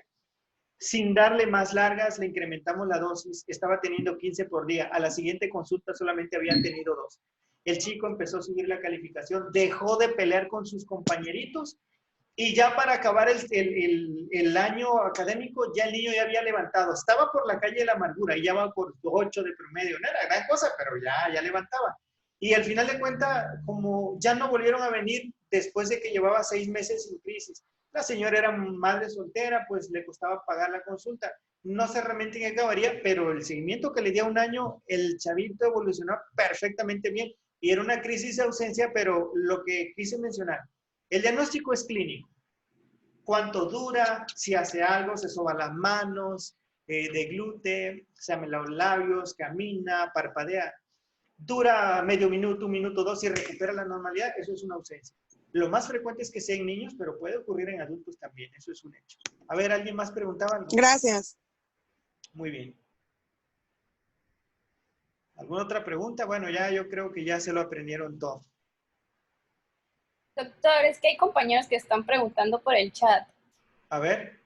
Sin darle más largas, le incrementamos la dosis, estaba teniendo 15 por día, a la siguiente consulta solamente había tenido 2. El chico empezó a subir la calificación, dejó de pelear con sus compañeritos y ya para acabar el año académico, ya el niño ya había levantado. Estaba por la calle de la amargura y ya va por 8 de promedio. No era gran cosa, pero ya levantaba. Y al final de cuentas, como ya no volvieron a venir después de que llevaba 6 meses sin crisis. La señora era madre soltera, pues le costaba pagar la consulta. No sé realmente en qué acabaría, pero el seguimiento que le di a un año, el chavito evolucionó perfectamente bien. Y era una crisis de ausencia, pero lo que quise mencionar, el diagnóstico es clínico. ¿Cuánto dura? Si hace algo, se soba las manos, deglute, se amen los labios, camina, parpadea. Dura medio minuto, 1 minuto, 2 y recupera la normalidad. Eso es una ausencia. Lo más frecuente es que sea en niños, pero puede ocurrir en adultos también. Eso es un hecho. A ver, ¿alguien más preguntaba algo? Gracias. Muy bien. ¿Alguna otra pregunta? Bueno, ya yo creo que ya se lo aprendieron todo. Doctor, es que hay compañeros que están preguntando por el chat. A ver.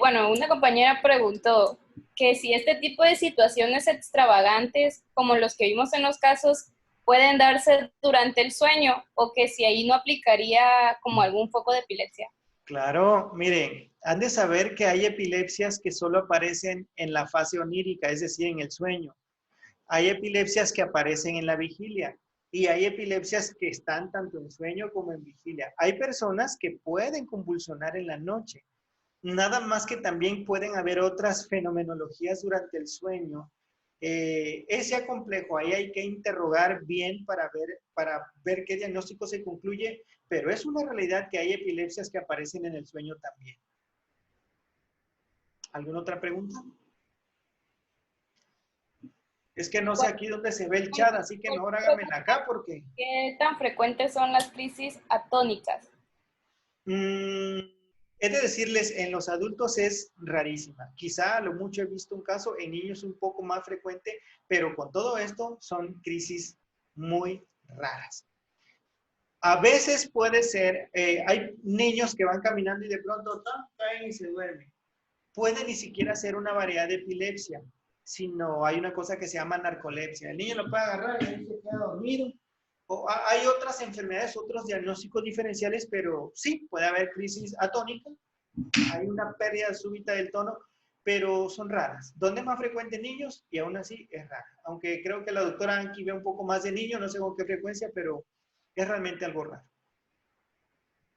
Bueno, una compañera preguntó que si este tipo de situaciones extravagantes, como los que vimos en los casos, pueden darse durante el sueño o que si ahí no aplicaría como algún foco de epilepsia. Claro, miren, han de saber que hay epilepsias que solo aparecen en la fase onírica, es decir, en el sueño. Hay epilepsias que aparecen en la vigilia y hay epilepsias que están tanto en sueño como en vigilia. Hay personas que pueden convulsionar en la noche. Nada más que también pueden haber otras fenomenologías durante el sueño. Es ya complejo, ahí hay que interrogar bien para ver qué diagnóstico se concluye, pero es una realidad que hay epilepsias que aparecen en el sueño también. ¿Alguna otra pregunta? Es que no sé aquí dónde se ve el chat, así que mejor háganmela acá porque... ¿Qué tan frecuentes son las crisis atónicas? He de decirles, en los adultos es rarísima. Quizá a lo mucho he visto un caso, en niños un poco más frecuente, pero con todo esto son crisis muy raras. A veces puede ser, hay niños que van caminando y de pronto caen y se duermen. Puede ni siquiera ser una variedad de epilepsia, sino hay una cosa que se llama narcolepsia. El niño lo puede agarrar y ahí se queda dormido. O hay otras enfermedades, otros diagnósticos diferenciales, pero sí, puede haber crisis atónica. Hay una pérdida súbita del tono, pero son raras. ¿Dónde es más frecuente en niños? Y aún así es rara. Aunque creo que la doctora Anki ve un poco más de niños, no sé con qué frecuencia, pero es realmente algo raro.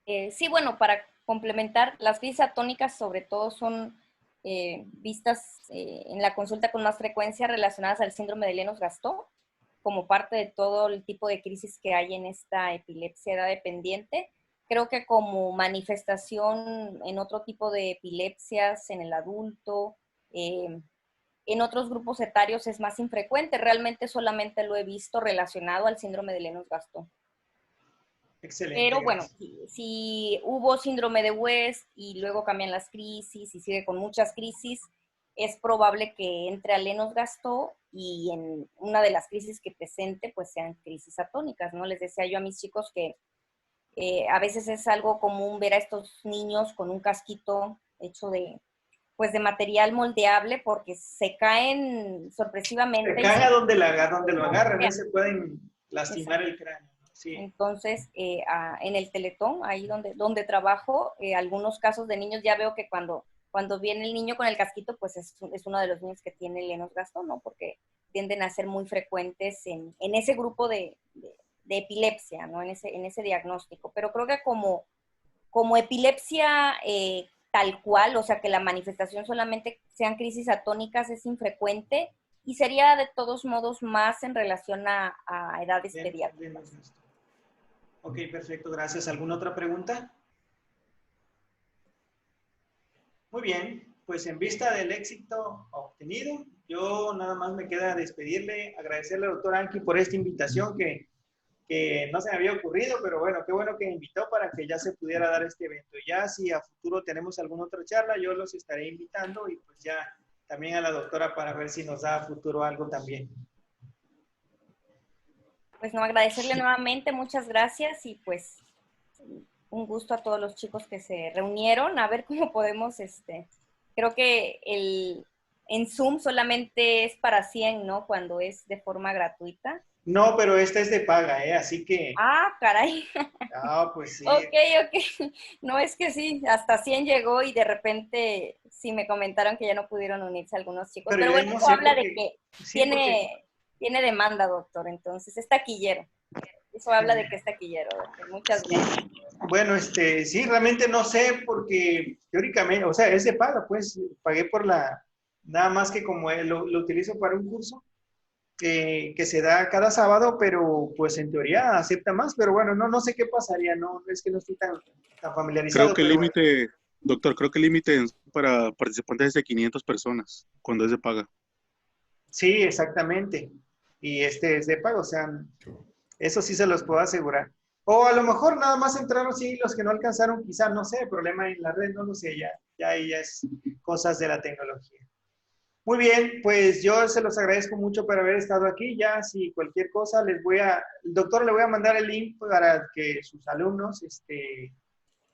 Sí, bueno, para complementar, las crisis atónicas sobre todo son vistas en la consulta con más frecuencia relacionadas al síndrome de Lennox-Gastaut, como parte de todo el tipo de crisis que hay en esta epilepsia edad dependiente. Creo que como manifestación en otro tipo de epilepsias, en el adulto, en otros grupos etarios es más infrecuente. Realmente solamente lo he visto relacionado al síndrome de Lennox-Gastaut. Excelente. Pero bueno, si hubo síndrome de West y luego cambian las crisis y sigue con muchas crisis, es probable que entre a Lennox-Gastaut y en una de las crisis que presente, pues sean crisis atónicas, ¿no? Les decía yo a mis chicos que a veces es algo común ver a estos niños con un casquito hecho de, pues de material moldeable porque se caen sorpresivamente. Se caen a donde lo agarran, se pueden lastimar el cráneo. Sí. Entonces, en el Teletón, ahí donde trabajo, algunos casos de niños ya veo que cuando viene el niño con el casquito, pues es uno de los niños que tiene Lennox-Gastaut, ¿no? Porque tienden a ser muy frecuentes en ese grupo de epilepsia, ¿no? En ese diagnóstico. Pero creo que como epilepsia tal cual, o sea, que la manifestación solamente sean crisis atónicas es infrecuente y sería de todos modos más en relación a edades pediátricas. Ok, perfecto, gracias. ¿Alguna otra pregunta? Muy bien, pues en vista del éxito obtenido, yo nada más me queda despedirle, agradecerle al doctor Anki por esta invitación que no se me había ocurrido, pero bueno, qué bueno que me invitó para que ya se pudiera dar este evento. Ya si a futuro tenemos alguna otra charla, yo los estaré invitando y pues ya también a la doctora para ver si nos da a futuro algo también. Pues no, agradecerle nuevamente, muchas gracias y pues un gusto a todos los chicos que se reunieron, a ver cómo podemos, creo que en Zoom solamente es para 100, ¿no? Cuando es de forma gratuita. No, pero esta es de paga, así que... Ah, caray. Ah, pues sí. Ok. No, es que sí, hasta 100 llegó y de repente sí me comentaron que ya no pudieron unirse algunos chicos. Pero bueno, eso habla de que sí, tiene demanda, doctor, entonces es taquillero. Eso habla de que es taquillero, doctor. Muchas gracias. Bueno, sí, realmente no sé porque teóricamente, o sea, es de paga, pues pagué por nada más que como lo utilizo para un curso que se da cada sábado, pero pues en teoría acepta más, pero bueno, no sé qué pasaría, no, es que no estoy tan familiarizado. Creo que el límite, doctor, creo que el límite para participantes es de 500 personas cuando es de paga. Sí, exactamente. Y es de pago, o sea, eso sí se los puedo asegurar. O a lo mejor nada más entraron, sí, los que no alcanzaron, quizás, no sé, problema en la red, no lo sé, ya es cosas de la tecnología. Muy bien, pues yo se los agradezco mucho por haber estado aquí. Ya, si cualquier cosa, el doctor le voy a mandar el link para que sus alumnos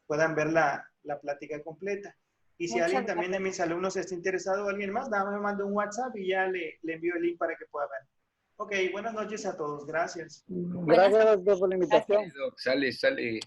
puedan ver la plática completa. Y si alguien también de mis alumnos está interesado o alguien más, nada, me manda un WhatsApp y ya le envío el link para que pueda ver. Ok, buenas noches a todos. Gracias. Gracias, doctor, por la invitación. Sale.